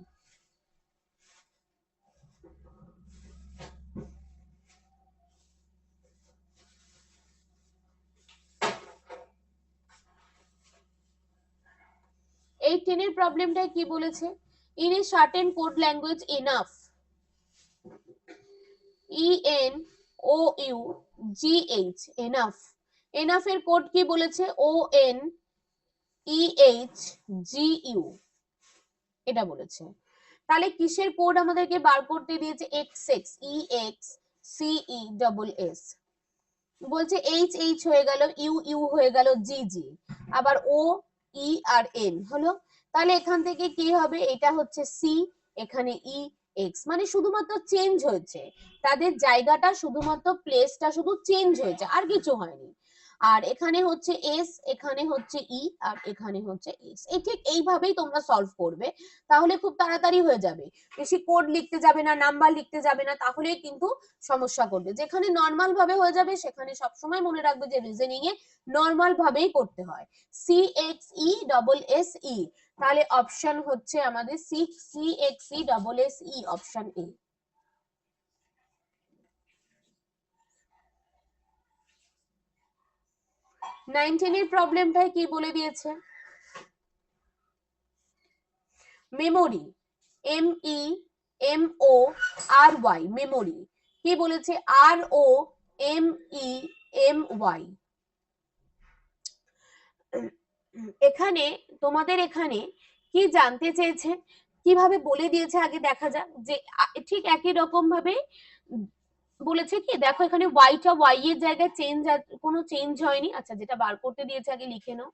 এই 10 এর প্রবলেমটা কি বলেছে, in a certain code language enough, ENOUGH, enough, enough এর কোড কি বলেছে, ONEHGU, এটা বলেছে। তাহলে কিসের কোড আমাদেরকে বার করতে দিয়েছে, XX, EXCESS, বলছে HH হয়ে গেল, UU হয়ে গেল, GG, আবার OE আর N হলো, তাহলে এখান থেকে কি হবে, এটা হচ্ছে C, এখানে EX, মানে শুধুমাত্র চেঞ্জ হয়েছে, তাদের জায়গাটা শুধুমাত্র প্লেসটা শুধু চেঞ্জ হয়েছে, আর কিছু হয়নি। আর এখানে হচ্ছে S, এখানে হচ্ছে E, আর এখানে হচ্ছে S, এই ঠিক এইভাবেই তোমরা সলভ করবে, তাহলে খুব তাড়াতাড়ি হয়ে যাবে, বেশি কোড লিখতে যাবে না, নাম্বার লিখতে যাবে না, তাহলে কিন্তু সমস্যা করবে। যেখানে নর্মাল ভাবে হয়ে যাবে সেখানে সবসময় মনে রাখবে যে রিজনিং এ নর্মাল ভাবেই করতে হয়, CXESSE, তাহলে অপশন হচ্ছে আমাদের CXESSE, অপশন এ। নাইনটিনের প্রবলেমটাই কি বলে দিয়েছে, মেমোরি, MEMORY, মেমোরি, কি বলেছে ROMEMY। এখানে তোমাদের এখানে কি জানতে চেয়েছে, কিভাবে বলে দিয়েছে আগে দেখা যাক। যে ঠিক একই রকম ভাবে বলেছে কি, দেখো এখানে ওয়াইটা ওয়াই এর জায়গায় কোনো চেঞ্জ হয়নি। আচ্ছা, যেটা বার করতে দিয়েছে আগে লিখে নাও,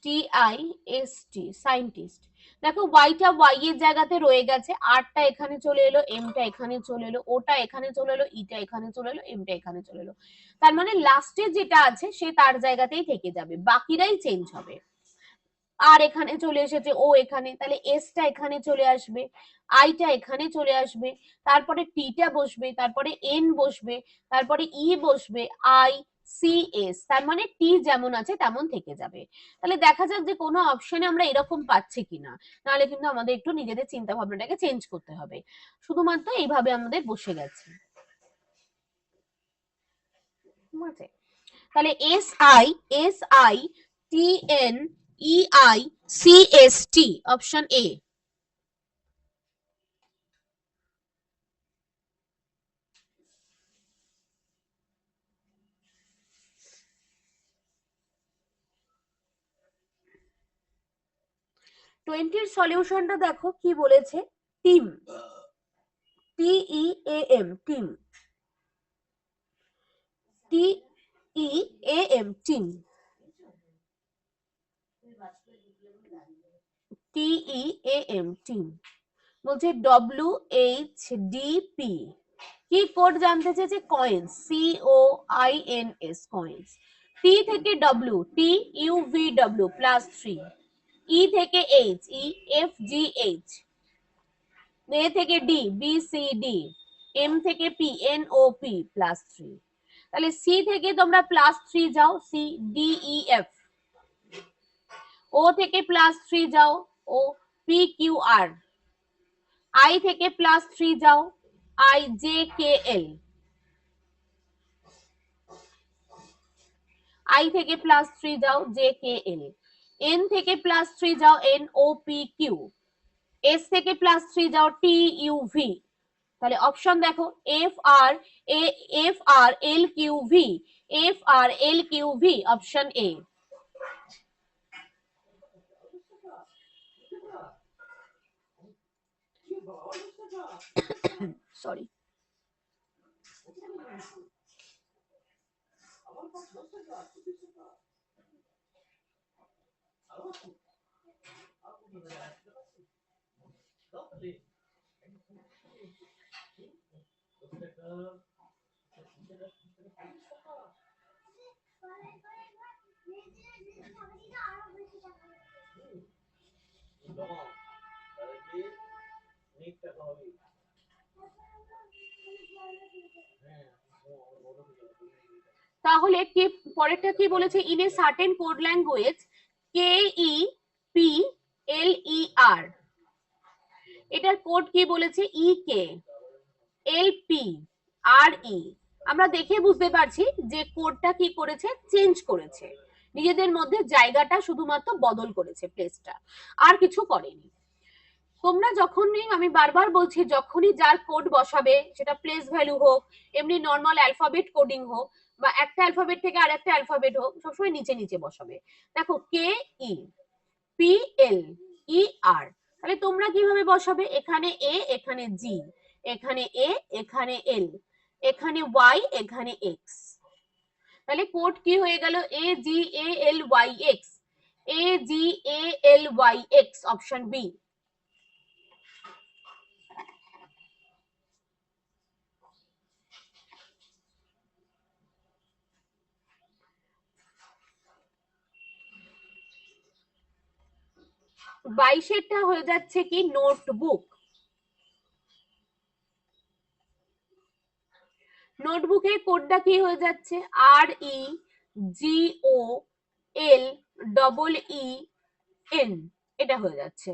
ENTIST, সায়েন্টিস্ট। দেখো ওয়াইটা ওয়াই এর জায়গাতে রয়ে গেছে, আরটা এখানে চলে এলো, এমটা এখানে চলে এলো, ওটা এখানে চলে এলো, ইটা এখানে চলে এলো, এমটা এখানে চলে এলো। তার মানে লাস্টে যেটা আছে সে তার জায়গাতেই থেকে যাবে, বাকিরাই চেঞ্জ হবে। আর এখানে চলে এসেছে, ও এখানে, তাহলে এসটা এখানে চলে আসবে, আইটা এখানে চলে আসবে, তারপরে টিটা বসবে, তারপরে এন বসবে, তারপরে ই বসবে, আই সি এস, তার মানে টি যেমন আছে তেমন থেকে যাবে। তাহলে দেখা যাক যে কোনো অপশনে আমরা এরকম পাচ্ছি কিনা, নাহলে কিন্তু আমাদের একটু নিজেদের চিন্তা ভাবনাটাকে চেঞ্জ করতে হবে। শুধুমাত্র এইভাবে আমাদের বসে গেছে, ঠিক আছে? তাহলে SISITNEICST, অপশন এ। টোয়েন্টির সলিউশনটা দেখো কি বলেছে, team, TEAM, team, TEAM, team, TEAM, team. বলছে WHDP, কি কোড জানতে চেয়েছে, কয়েন্স, COINS, কয়েন্স। টি থেকে ডব্লিউ, TUVW +3, ই থেকে এইচ, EFGH, এ থেকে ডি, BCD, এম থেকে পি, NOP +3। তাহলে সি থেকে তোমরা +3 যাও, CDEF, ও থেকে +3 যাও, ও PQR, আই থেকে +3 যাও, IJKL, আই থেকে +3 যাও, JKL, এন থেকে +3 যাও, NOPQ, এস থেকে +3 যাও, TUV। তাহলে অপশন দেখো, FRLQV, অপশন এ। সরি। তাহলে কি পরেরটা কি বলেছে, in a certain code language KEPLER, এটার কোড কি বলেছে, EKLPRE। আমরা দেখে বুঝতে পারছি যে কোডটা কি করেছে, চেঞ্জ করেছে, নিজেদের মধ্যে জায়গাটা শুধুমাত্র বদল করেছে, প্লেসটা, আর কিছু করেনি। তোমরা যখনই, আমি বারবার বলছি, যখনই যার কোড বসাবে, সেটা প্লেস ভ্যালু হোক, এমনি নর্মাল অ্যালফাবেট কোডিং হোক, বা একটা অ্যালফাবেট থেকে আরেকটা অ্যালফাবেট হোক, সবসময় নিচে নিচে বসাবে। দেখো KEPLER, তাহলে তোমরা কিভাবে বসাবে, এখানে এ, এখানে জি, এখানে এ, এখানে এল, এখানে ওয়াই, এখানে এক্স। তাহলে কোড কি হয়ে গেল, AGALYX, AGALYX, অপশন বি। বাইশেরটা হয়ে যাচ্ছে কি, নোটবুক। নোটবুকের কোডটা কি হয়ে যাচ্ছে, REGOLEN, এটা হয়ে যাচ্ছে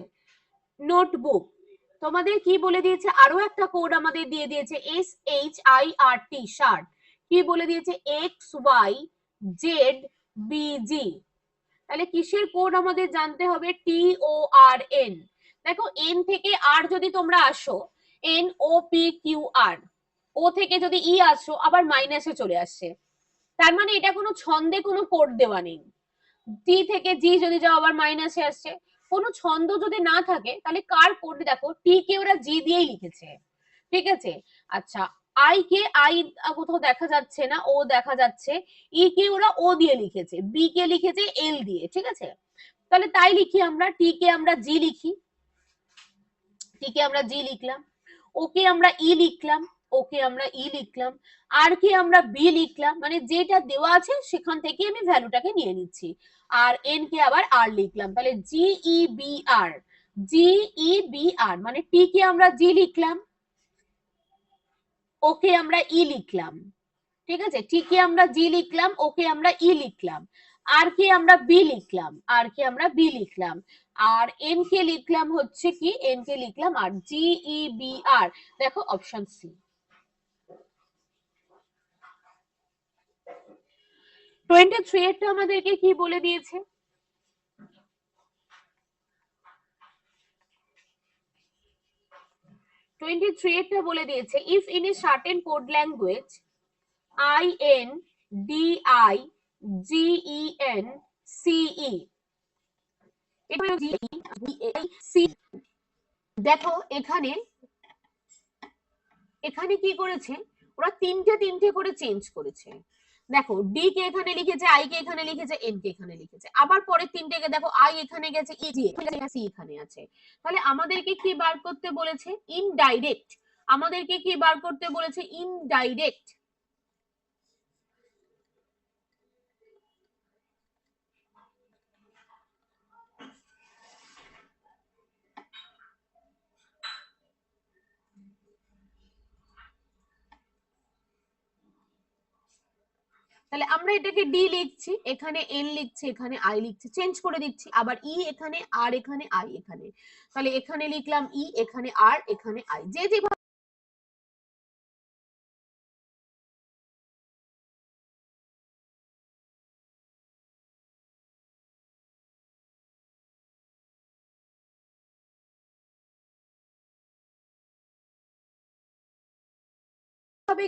নোটবুক। তোমাদের কি বলে দিয়েছে, আরো একটা কোড আমাদের দিয়ে দিয়েছে, SHIRT, শার্ট। কি বলে দিয়েছে, XYZBG। তাহলে কিসের কোড আমাদের জানতে হবে, TORN। দেখো এন থেকে আর যদি তোমরা আসো, এন ও পি কিউ আর, ও থেকে যদি ই আসছো আবার মাইনাসে চলে আসছে, তার মানে এটা কোনো ছন্দে কোনো কোড দেওয়া নেই। টি থেকে জি যদি যাও আবার মাইনাসে আসছে, কোনো ছন্দ যদি না থাকে তাহলে কার কোড, দেখো টি কে ওরা জি দিয়েই লিখেছে, ঠিক আছে। আচ্ছা, আই কে আই কোথাও দেখা যাচ্ছে না, ও দেখা যাচ্ছে, ই কে ওরা ও দিয়ে লিখেছে, বি কে লিখেছে এল দিয়ে, ঠিক আছে। তাহলে তাই লিখি আমরা, টি কে আমরা জি লিখি, টি কে আমরা জি লিখলাম, ওকে আমরা ই লিখলাম, ওকে আমরা ই লিখলাম, আর কে আমরা বি লিখলাম, মানে যেটা দেওয়া আছে সেখান থেকে আমি ভ্যালুটাকে নিয়ে নিচ্ছি, আর এন কে আবার আর লিখলাম, তাহলে জি ই বি আর, জি ই বি আর মানে টি কে আমরা জি লিখলাম, ওকে আমরা ই লিখলাম, ঠিক আছে, টি কে আমরা জি লিখলাম, ওকে আমরা ই লিখলাম, আর কে আমরা বি লিখলাম, আর কে আমরা বি লিখলাম, আর এন কে লিখলাম হচ্ছে কি, এন কে লিখলাম আর, জি ই বি আর, দেখো অপশন সি। 23 এরটা আমাদেরকে কি বলে দিয়েছে, 23 এরটা বলে দিয়েছে if in a certain code language I N D I G E N C E, দেখো এখানে, এখানে কি করেছে ওরা তিনটে তিনটে করে চেঞ্জ করেছে, দেখো ডি কে এখানে লিখেছে, আই কে এখানে লিখেছে, এন কে এখানে লিখেছে, আবার পরের তিনটেকে দেখো আই এখানে গেছে, ই জি সি এখানে আছে, তাহলে আমাদেরকে কি বার করতে বলেছে, ইনডাইরেক্ট, আমাদেরকে কি বার করতে বলেছে, ইনডাইরেক্ট। তাহলে আমরা এটাকে ডি লিখছি, এখানে এন লিখছি, এখানে আই লিখছি, চেঞ্জ করে দিচ্ছি, আবার ই এখানে, আর এখানে, আই এখানে, তাহলে এখানে লিখলাম ই, এখানে আর, এখানে আই, যে যেভাবে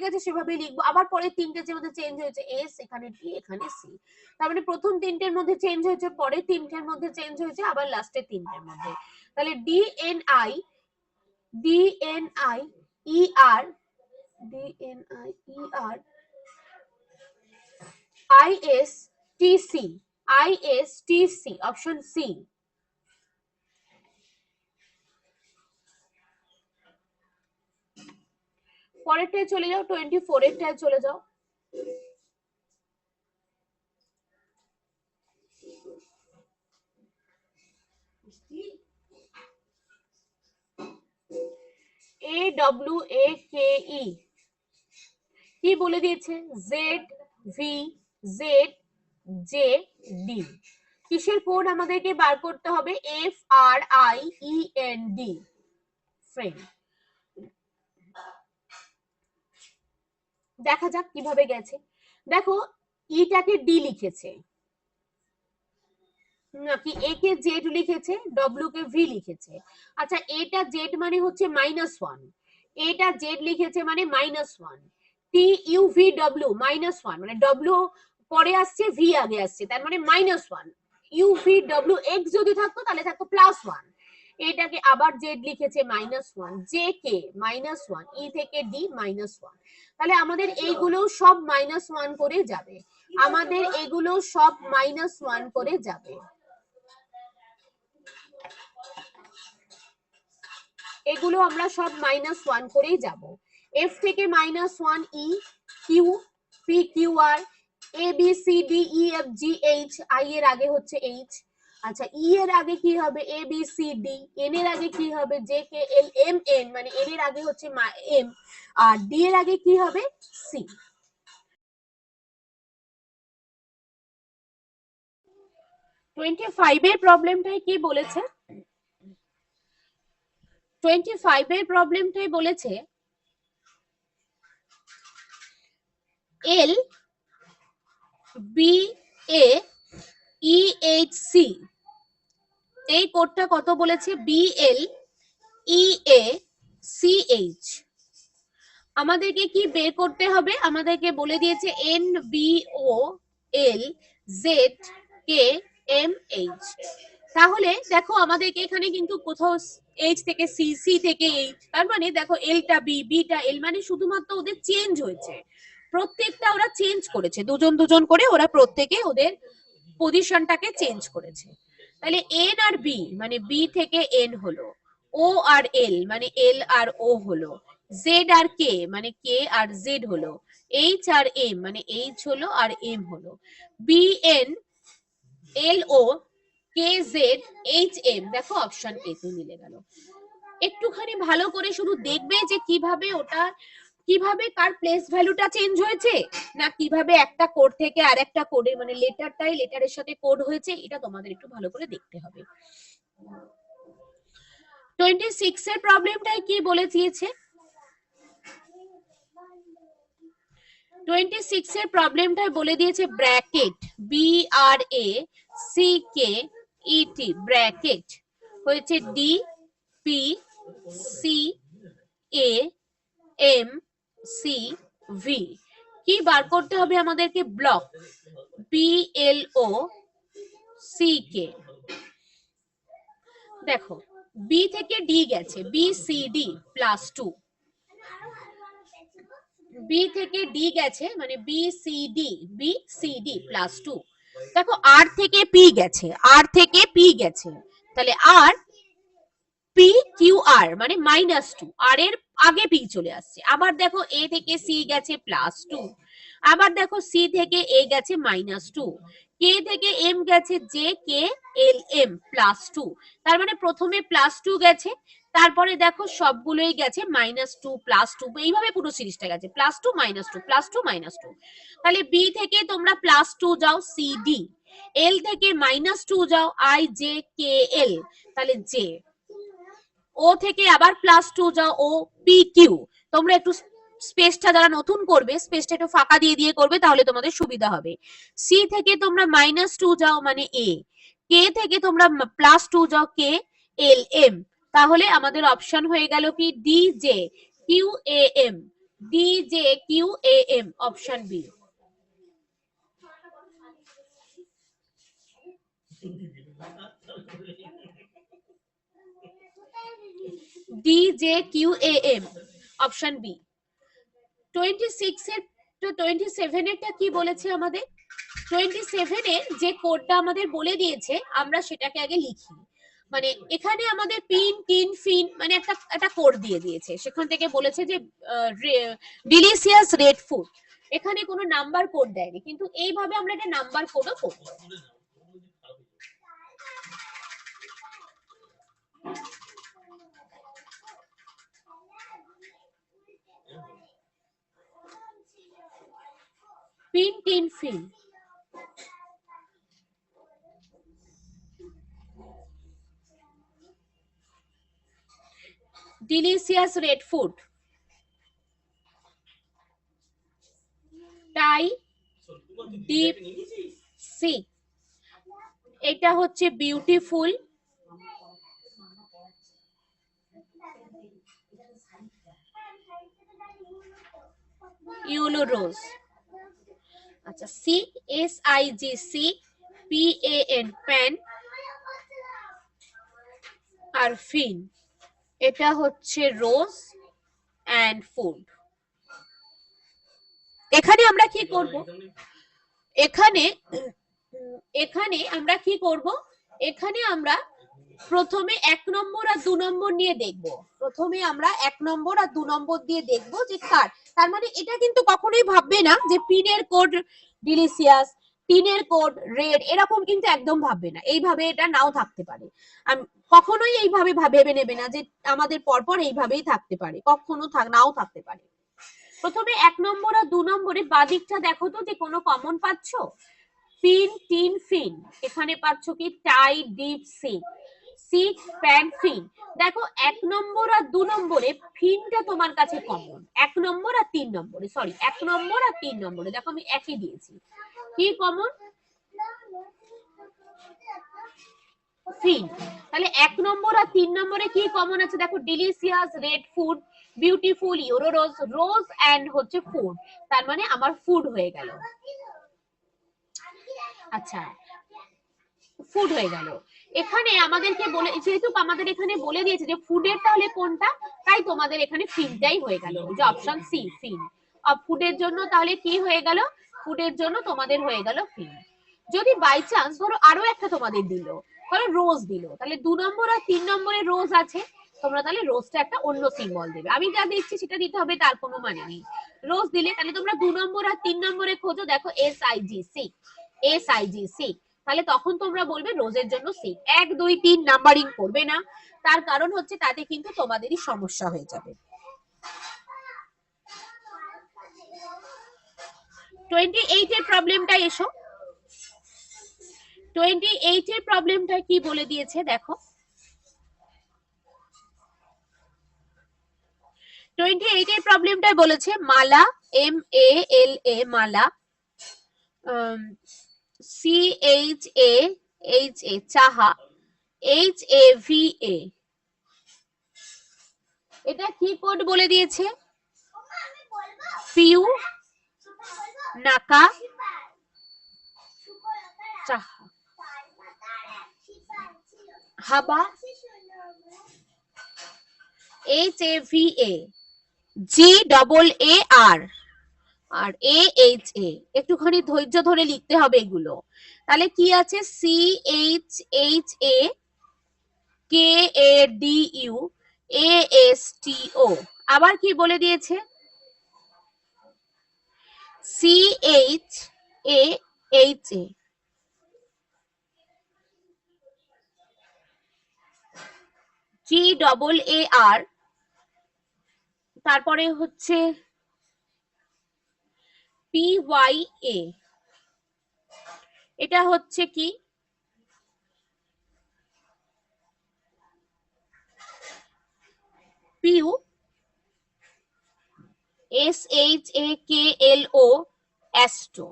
গেছে সেভাবে লিখবো, আবার পরের তিনটে যে মধ্যে চেঞ্জ হয়েছে, এস এখানে টি এখানে সি, তার মানে প্রথম তিনটের মধ্যে চেঞ্জ হয়েছে, পরের তিনটের মধ্যে চেঞ্জ হয়েছে, আবার লাস্টের তিনটের মধ্যে, তাহলে D N I, D N I E R, D N I E R I S T C, I S T C, option C. পরেরটায় চলে যাও, 24 এরটায় চলে যাও, এ ডব্লিউ এ কে ই কি বলে দিয়েছে, Z V Z J D, কিসের কোড আমাদেরকে বার করতে হবে, F R I E N D, friend. দেখা যাক কিভাবে গেছে, দেখো ইটাকে ডি লিখেছে, নাকি এ কে জেড লিখেছে, ডব্লিউ কে ভি লিখেছে, আচ্ছা এটা জেড মানে হচ্ছে -1, এটা জেড লিখেছে মানে -1, টি ইউ ভি ডব্লিউ -1 মানে ডব্লিউ পরে আসছে, ভি আগে আসছে, তার মানে -1, ইউ ভি ডব্লিউ এক্স যদি থাকতো তাহলে থাকতো +1, এটাকে আবার জেড লিখেছে -1, জে কে -1, ই থেকে ডি -1, তাহলে আমাদের এইগুলো সব -1 করে যাবে, আমাদের এগুলো সব -1 করে যাবে, এগুলো আমরা সব -1 করেই যাব, এফ থেকে -1 E Q P Q R, A B C D E F G H, I এর আগে হচ্ছে এইচ, আচ্ছা ই এর আগে কি হবে, A B C D, N এর আগে কি হবে, J K L M N মানে এন এর আগে হচ্ছে এম, আর ডি এর আগে কি হবে, সি। 25 এর প্রবলেমটাই কি বলেছে, 25 এর প্রবলেমটাই বলেছে L B A E H C, এই কোডটা কত বলেছে, বি এল ই এ CH আমাদেরকে কি বের করতে হবে? আমাদেরকে বলে দিয়েছে NBOL ZKMH। তাহলে দেখো আমাদেরকে এখানে কিন্তু কোথাও H থেকে C, C থেকে H, তার মানে দেখো Lটা B, Bটা L, মানে শুধুমাত্র ওদের চেঞ্জ হয়েছে, প্রত্যেকটা ওরা চেঞ্জ করেছে, দুজন দুজন করে ওরা প্রত্যেকে ওদের পজিশনটাকে চেঞ্জ করেছে। তাহলে N আর B মানে B থেকে N হলো, O আর L মানে L আর O হলো, Z আর K মানে K আর Z হলো, H আর M মানে H হলো আর M হলো, BN LO KZ HM, দেখো অপশন এ তে মিলে গেল। একটুখানি ভালো করে শুধু দেখবে যে কিভাবে কার প্লেস ভ্যালুটা চেঞ্জ হয়েছে, না কিভাবে একটা কোড থেকে আরেকটা কোডে মানে লেটারের সাথে কোড হয়েছে, এটা তোমাদের একটু ভালো করে দেখতে হবে। 26 এর প্রবলেমটাই কি বলে দিয়েছে? 26 এর প্রবলেমটাই বলে দিয়েছে ব্র্যাকেট BRACKET ব্র্যাকেট হয়েছে DPCAMCV, কি বার করতে হবে আমাদেরকে? Block BLOCK। দেখো B থেকে D গেছে, BCD প্লাস 2, B থেকে D গেছে মানে BCD প্লাস 2। দেখো R থেকে P গেছে, তাহলে R PQR মানে -2, আর এর আগে P চলে আসছে। আবার দেখো A থেকে C গেছে +2, আবার দেখো C থেকে A গেছে -2, K থেকে M গেছে JKLM +2, তার মানে প্রথমে +2 গেছে, তারপরে দেখো সবগুলোই গেছে -2 +2, এইভাবে পুরো সিরিজটা গেছে +2 -2 +2 -2। তাহলে B থেকে তোমরা +2 যাও CD, L থেকে -2 যাও IJKL, তাহলে J, ও থেকে আবার +2 যাও ও PQ। তোমরা একটু স্পেসটা যারা নতুন করবে স্পেসটা একটু ফাঁকা দিয়ে দিয়ে করবে, তাহলে তোমাদের সুবিধা হবে। C থেকে তোমরা -2 যাও মানে A, K থেকে তোমরা +2 যাও KLM, তাহলে আমাদের অপশন হয়ে গেল কি DJQAM, option B. DJQAM, option B. 26 এর তো 27 এরটা কি বলেছে আমাদের? 27 এর যে কোডটা আমাদের বলে দিয়েছে আমরা সেটাকে আগে লিখি। মানে এখানে আমাদের পিন টিন ফিন মানে একটা কোড দিয়ে দিয়েছে, সেখান থেকে বলেছে যে ডিলিশিয়াস রেড ফুড, এখানে কোনো নাম্বার কোড দেয়নি, কিন্তু এইভাবে আমরা একটা নাম্বার কোডও করব। পিন টিন ফিন, ডিলিশিয়াস রেড ফুড, টাই ডিপ সি, এটা হচ্ছে বিউটিফুল, ইউলো রোজ। আচ্ছা CSIGCPAN প্যান, আর ফিন এটা হচ্ছে রোজ অ্যান্ড ফুড। এখানে আমরা কি করব? এখানে আমরা কি করব? এখানে আমরা প্রথমে 1 নম্বর আর 2 নম্বর নিয়ে দেখব। প্রথমে আমরা 1 নম্বর আর 2 নম্বর দিয়ে দেখব যে কার, তার মানে এটা কিন্তু কখনোই ভাববে না যে পিনের কোড ডিলিশিয়াস, টিনের কোড রেড, এরকম কিন্তু একদম ভাববে না, এইভাবে এটা নাও থাকতে পারে। কখনোই এইভাবে ভেবে নেবে না যে আমাদের পরপর এইভাবেই থাকতে পারে, কখনো নাও থাকতে পারে। প্রথমে 1 নম্বর আর 2 নম্বরে বাদিকটা দেখো তো যে কোনো কমন পাচ্ছ? পিন টিন ফিন, এখানে পাচ্ছ কি টাই ডিপ সি, সিক প্যান ফিন। দেখো 1 নম্বর আর 2 নম্বরে ফিনটা তোমার কাছে কমন, 1 নম্বর আর 3 নম্বরে, সরি 1 নম্বর আর 3 নম্বরে দেখো আমি একই দিয়েছি, কি কমন? ফিন। তাহলে 1 নম্বর আর 3 নম্বরে কি কমন আছে দেখো, ডিলিশিয়াস, রেড ফুড, বিউটিফুল, ইউরোরোজ, রোজ এন্ড হচ্ছে ফুড, তার মানে আমার ফুড হয়ে গেল। আচ্ছা, ফুড হয়ে গেল। এখানে আমাদেরকে বলে, যেহেতু আমাদের এখানে বলে দিয়েছে যে ফুডের তাহলে কোনটা, তাই তোমাদের এখানে ফিনটাই হয়ে গেল, যে অপশন সি ফিন। ফুডের জন্য তাহলে কি হয়ে গেল, ফুডের জন্য তোমাদের হয়ে গেল ফিন। যদি বাই চান্স ধরো আরো একটা তোমাদের দিল, ধরো রোজ দিল, তাহলে 2 নম্বর আর 3 নম্বরে রোজ আছে, তোমরা তাহলে রোজটা একটা অন্য সিম্বল দেবে। আমি যা দিচ্ছি সেটা দিতে হবে তার কোনো মানে নেই। রোজ দিলে তাহলে তোমরা 2 নম্বর আর 3 নম্বরে খোঁজো, দেখো SIGC, SIGC, তাহলে তখন তোমরা বলবে রোজের জন্য সি। 1 2 3 নাম্বারিং করবে না, তার কারণ হচ্ছে তাতে কিন্তু তোমাদেরই সমস্যা হয়ে যাবে। 28 এর প্রবলেমটা এসো। 28 এর প্রবলেমটা কি বলে দিয়েছে দেখো। 28 এর প্রবলেমটা বলেছে মালা, MALA মালা, CHAHA, চাহা, HAVA, এটা কি কোড বলে দিয়েছে, পিউ, নাকা, চাহা, হাবা, HAVA, GAAR আর AHA। একটুখানি ধৈর্য ধরে লিখতে হবে এগুলো। তাহলে কি আছে, CHHA, KADU, ASTO, আবার কি বলে দিয়েছে, CHAHA, GAAR, তারপরে হচ্ছে PYA, এটা হচ্ছে কি পিউ, SHAKLO, অ্যাস্টো।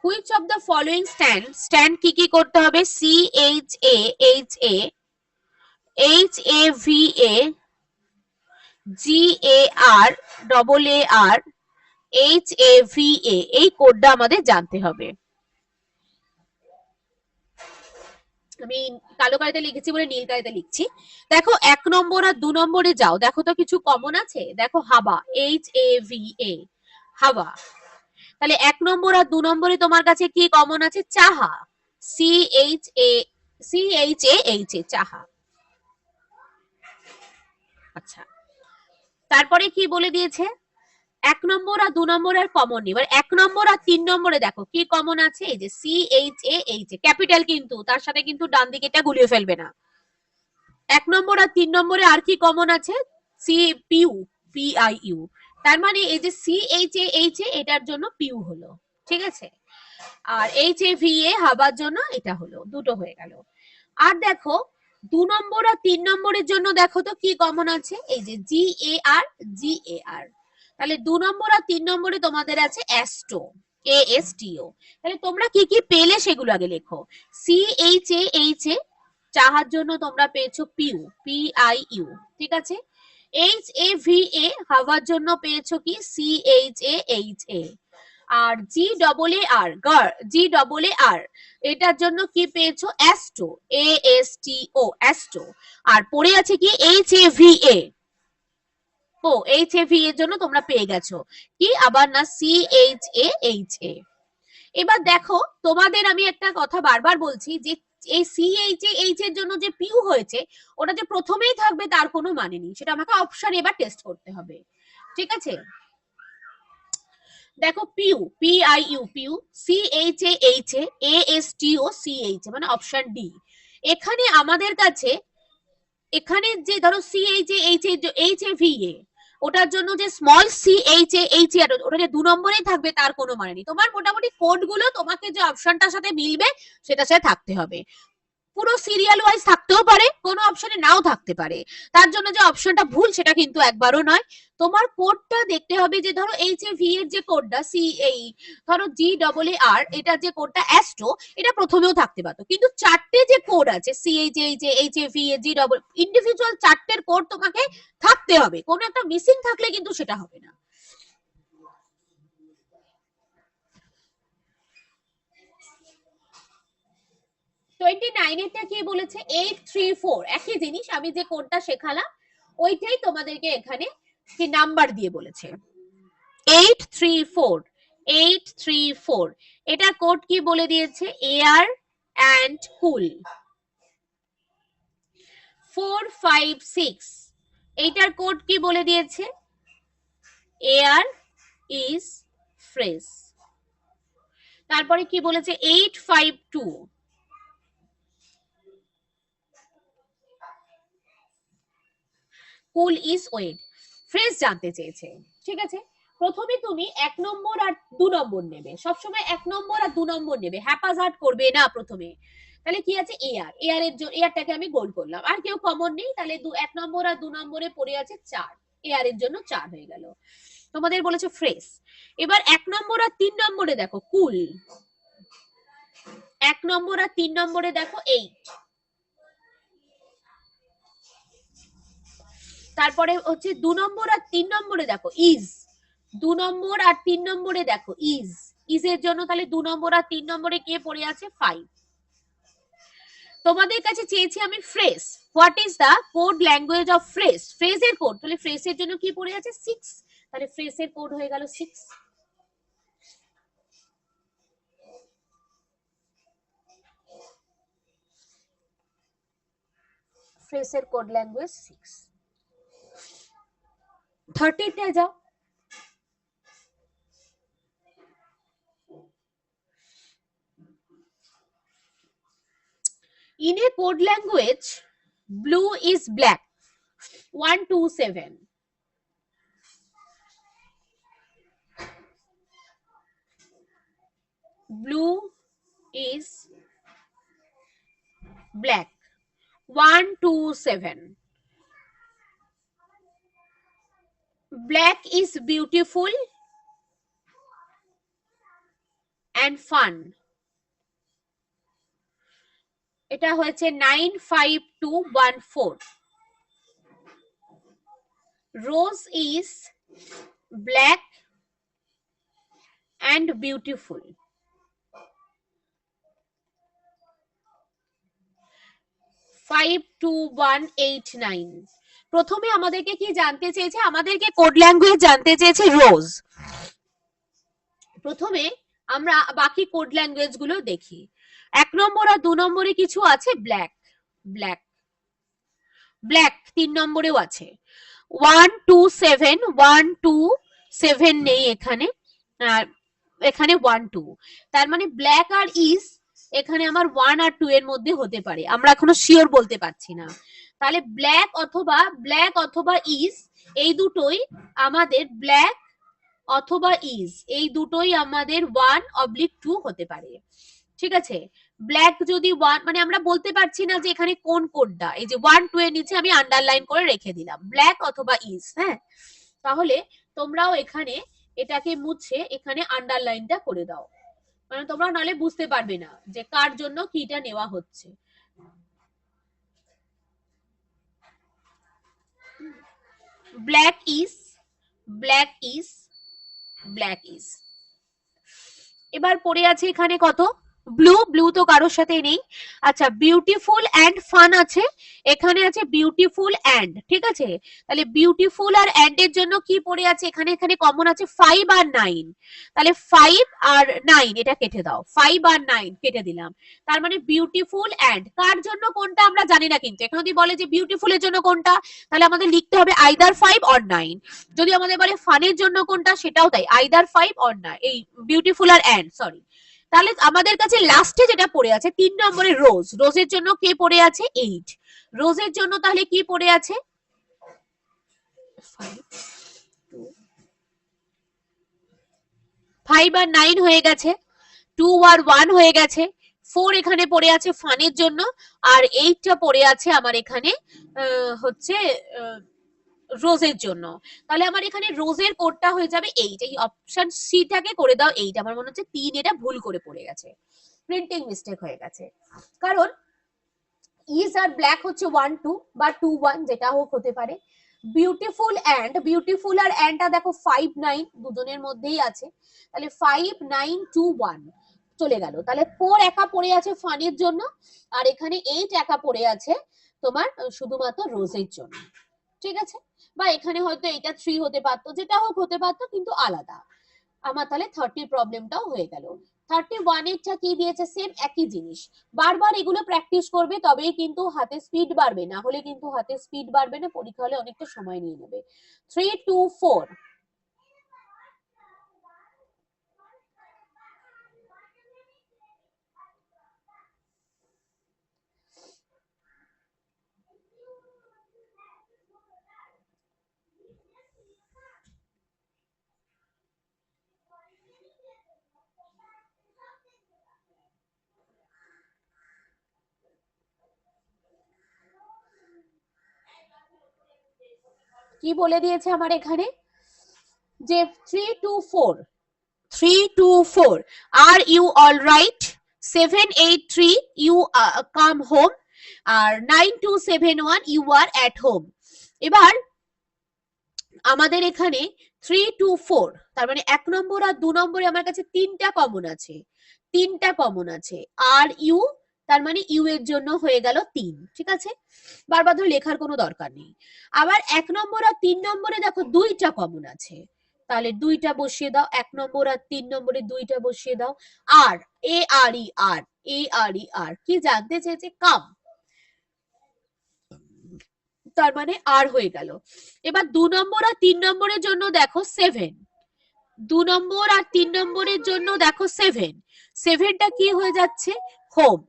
Which of the following stand কি কি করতে হবে, CHAHA, HAVA, GAR, AAR, HAVA, এই কোডটা আমাদের জানতে হবে। আমি কালো কালিতে লিখেছি বলে নীল কালিতে লিখছি। দেখো 1 নম্বর আর 2 নম্বরে যাও, দেখো তো কিছু কমন আছে, দেখো হাবা, HAVA, হাওয়া। তাহলে 1 নম্বর আর 2 নম্বরে তোমার কাছে কি কমন আছে, চাহা, CHAHA, চাহা। আচ্ছা, তারপরে কি বলে দিয়েছে, 1 নম্বর আর 2 নম্বরের কমন নেই। এবার 1 নম্বর আর 3 নম্বরে দেখো কি কমন আছে, এই যে CHAHA, ক্যাপিটাল, কিন্তু তার সাথে কিন্তু ডান দিকেটা গুলিয়ে ফেলবে না। 1 নম্বর আর 3 নম্বরে আর কি কমন আছে, PIU, তার মানে এই যে CHAHA এটার জন্য পিউ হলো, ঠিক আছে। আর HAVA হাবার জন্য এটা হলো, দুটো হয়ে গেল। আর দেখো 2 নম্বর আর 3 নম্বরের জন্য দেখো তো কি কমন আছে, এই যে GAR, তাহলে 2 নম্বর আর 3 নম্বরে তোমাদের আছে অ্যাস্টো, ASTO। তাহলে তোমরা কি কি পেলে সেগুলো আগে লেখো। CHAHA, চাহার জন্য তোমরা পেয়েছো PIU, ঠিক আছে। HAVA, হাওয়ার জন্য পেয়েছো কি, CHAHA। আর GAAR, এটার জন্য কি পেয়েছো, অ্যাস্টো, ASTO, অ্যাস্টো। আর পড়ে আছে কি, HAVA, HAVA এর জন্য তোমরা পেয়ে গেছো কি, আবার না, CHAHA। এবার দেখো তোমাদের আমি একটা কথা বারবার বলছি, যে এই CHAH এর জন্য যে পিউ হয়েছে, ওটা যে প্রথমেই থাকবে তার কোনো মানে নেই, সেটা আমাকে অপশন এবার টেস্ট করতে হবে, ঠিক আছে। দেখো PIU, CHAHA, ASTO, CHA, মানে অপশন ডি। এখানে আমাদের কাছে, এখানে যে ধরো HAVA, ওটার জন্য যে স্মল CHAHA, ওটা যে 2 নম্বরেই থাকবে তার কোনো মানে নেই। তোমার মোটামুটি কোড গুলো তোমাকে যে অপশনটার সাথে মিলবে সেটার সাথে থাকতে হবে। পুরো সিরিয়াল ওয়াইজ থাকতেও পারে, কোনো অপশনে নাও থাকতে পারে। তার জন্য যে অপশনটা ভুল সেটা কিন্তু একবারও নয়। তোমার কোডটা দেখতে হবে যে ধরো HAV এর যে কোডটা এই ধরো GAAR, এটা যে কোডটা অ্যাস্ট্রো, এটা প্রথমেও থাকতে পারতো, কিন্তু চারটে যে কোড আছে CHH HAV G ইন্ডিভিজুয়াল চারটের কোড তোমাকে থাকতে হবে, কোনো একটা মিসিং থাকলে কিন্তু সেটা হবে না। কি বলেছে 834, একই জিনিস, আমি যে কোডটা শেখালাম ওইটাই তোমাদেরকে এখানে কি নাম্বার দিয়ে বলেছে 834। এটা কোড কি বলে দিয়েছে এয়ার অ্যান্ড কুল। 456 এইটার কোড কি বলে দিয়েছে এয়ার ইজ ফ্রেশ। তারপরে কি বলেছে 852 কুল ইজ ওয়েট। ফ্রেশ জানতে চেয়েছে, ঠিক আছে। প্রথমে তুমি 1 নম্বর আর 2 নম্বর নেবে, সবসময় 1 নম্বর আর 2 নম্বর নেবে, হ্যাপাজার্ড করবে না প্রথমে। তাহলে কি আছে এয়ারটাকে আমি গোল করলাম, আর কেউ কমন নেই, তাহলে 1 নম্বর আর 2 নম্বরে পড়ে আছে 4, এয়ারের জন্য 4 হয়ে গেল। তোমাদের বলেছে ফ্রেশ। এবার 1 নম্বর আর 3 নম্বরে দেখো কুল, 1 নম্বর আর 3 নম্বরে দেখো 8, তারপরে হচ্ছে 2 নম্বর আর 3 নম্বরে দেখো ইজ, 2 নম্বর আর 3 নম্বরে দেখো ইজ এর জন্য তাহলে 2 নম্বর আর 3 নম্বরে কে পড়ে আছে 5। তোমাদের কাছে চেয়েছি আমি fresh, what is the code language of fresh, ফ্রেজের কোড, তাহলে ফ্রেজের জন্য কি পড়ে আছে 6, তাহলে ফ্রেজের কোড হয়ে গেল 6। ফ্রেজের কোড ল্যাঙ্গুয়েজ 6। 30 তে যাও। In a code language, blue is black. 127. Blue is black. 127. Black is beautiful and fun. এটা হয়েছে 95214। Rose is black and beautiful. 52189। প্রথমে আমাদেরকে কি জানতে চেয়েছে, আমাদেরকে কোড ল্যাঙ্গুয়েজ জানতে চেয়েছে রোজ। প্রথমে আমরা বাকি কোড ল্যাঙ্গুয়েজ গুলো দেখি। 1 নম্বর আর 2 নম্বরে কিছু আছে ব্ল্যাক, 3 নম্বরেও আছে। 127 নেই এখানে, আর এখানে 12, তার মানে ব্ল্যাক আর ইজ এখানে আমার 1 আর 2 এর মধ্যে হতে পারে, আমরা এখনো শিওর বলতে পারছি না। তাহলে ব্ল্যাক অথবা ইজ, এই দুটোই আমাদের ব্ল্যাক অথবা ইজ, এই দুটোই আমাদের 1/2 হতে পারে, ঠিক আছে। ব্ল্যাক যদি 1, মানে আমরা বলতে পারছি না যে এখানে কোন কোডটা, এই যে 1 2 এর নিচে আমি আন্ডারলাইন করে রেখে দিলাম ব্ল্যাক অথবা ইজ। হ্যাঁ, তাহলে তোমরাও এখানে এটাকে মুছে এখানে আন্ডারলাইনটা করে দাও, মানে তোমরা নালে বুঝতে পারবে না যে কার জন্য কিটা নেওয়া হচ্ছে। Black is. এবার পড়ে আছে এখানে কত, ব্লু তো কারোর সাথে নেই। আচ্ছা, বিউটিফুল এন্ড ফান আছে, এখানে আছে বিউটিফুল এন্ড, ঠিক আছে। তাহলে বিউটিফুল আর এন্ড এর জন্য কি পড়ে আছে এখানে কমন আছে 5 আর 9, তাহলে 5 আর 9 এটা কেটে দাও, 5 আর 9 কেটে দিলাম। তার মানে বিউটিফুল এন্ড, কার জন্য কোনটা আমরা জানি না, কিন্তু এখানে যদি বলে যে বিউটিফুল এর জন্য কোনটা, তাহলে আমাদের লিখতে হবে আইদার 5 অর 9। যদি আমাদের বলে ফানের জন্য কোনটা, সেটাও তাই, আইদার 5 অর 9, এই বিউটিফুল আর এন্ড, সরি। তাহলে আমাদের কাছে লাস্টে যেটা পড়ে আছে 3 নম্বরে রোজের জন্য কে পড়ে আছে 8, রোজের জন্য তাহলে কি পড়ে আছে 5 আর 9 হয়ে গেছে, 2 আর 1 হয়ে গেছে, 4 এখানে পড়ে আছে ফানের জন্য, আর 8টা পড়ে আছে আমার এখানে হচ্ছে রোজের জন্য। তাহলে আমার এখানে রোজের কোডটা হয়ে যাবে 8। এই অপশন সিটাকে করে দাও 8। আমার মনে হচ্ছে 3 এটা ভুল করে পড়ে গেছে, প্রিন্টিং মিস্টেক হয়ে গেছে, কারণ ইজ আর ব্ল্যাক হচ্ছে 1 2 বা 2 1 যেটা হোক হতে পারে। বিউটিফুল আর অ্যান্ডটা দেখো 5 9 দুজনের মধ্যেই আছে, তাহলে 5 9 2 1 চলে গেল। তাহলে 4 একা পড়ে আছে ফানের জন্য, আর এখানে 8 একা পড়ে আছে তোমার শুধুমাত্র রোজের জন্য, ঠিক আছে। বা এখানে হয়তো এটা 3 হতে পারতো, যেটা হোক হতে পারতো, কিন্তু আলাদা। আমার তাহলে 30 প্রবলেমটাও হয়ে গেল। 31 এরটা কি দিয়েছে, সেম একই জিনিস। বারবার এগুলো প্র্যাকটিস করবে, তবেই কিন্তু হাতে স্পিড বাড়বে, না হলে কিন্তু হাতে স্পিড বাড়বে না, পরীক্ষা হলে অনেকটা সময় নিয়ে নেবে। 3 2 4 কি বলে দিয়েছে আমার এখানে, যে 3 2 4 3 2 4 are you all right, 7 8 3 you come home, আর 9 2 7 1 ইউ আর অ্যাট হোম। এবার আমাদের এখানে 3 2 4, তার মানে 1 নম্বর আর 2 নম্বরে আমার কাছে তিনটা কমন আছে, আর ইউ, তার মানে ইউ এর জন্য হয়ে গেল 3, ঠিক আছে, বারবার ধরে লেখার কোনো দরকার নেই। আবার 1 নম্বর আর 3 নম্বরে দেখো দুইটা কমন আছে, তাহলে দুইটা বসিয়ে দাও, 1 নম্বর আর 3 নম্বরে দুইটা বসিয়ে দাও। আর এ আর ই আর কি জানতে চেয়েছে, কাম, তার মানে আর হয়ে গেল। এবার 2 নম্বর আর 3 নম্বরের জন্য দেখো 7, 2 নম্বর আর 3 নম্বরের জন্য দেখো 7, 7টা কি হয়ে যাচ্ছে, হোম।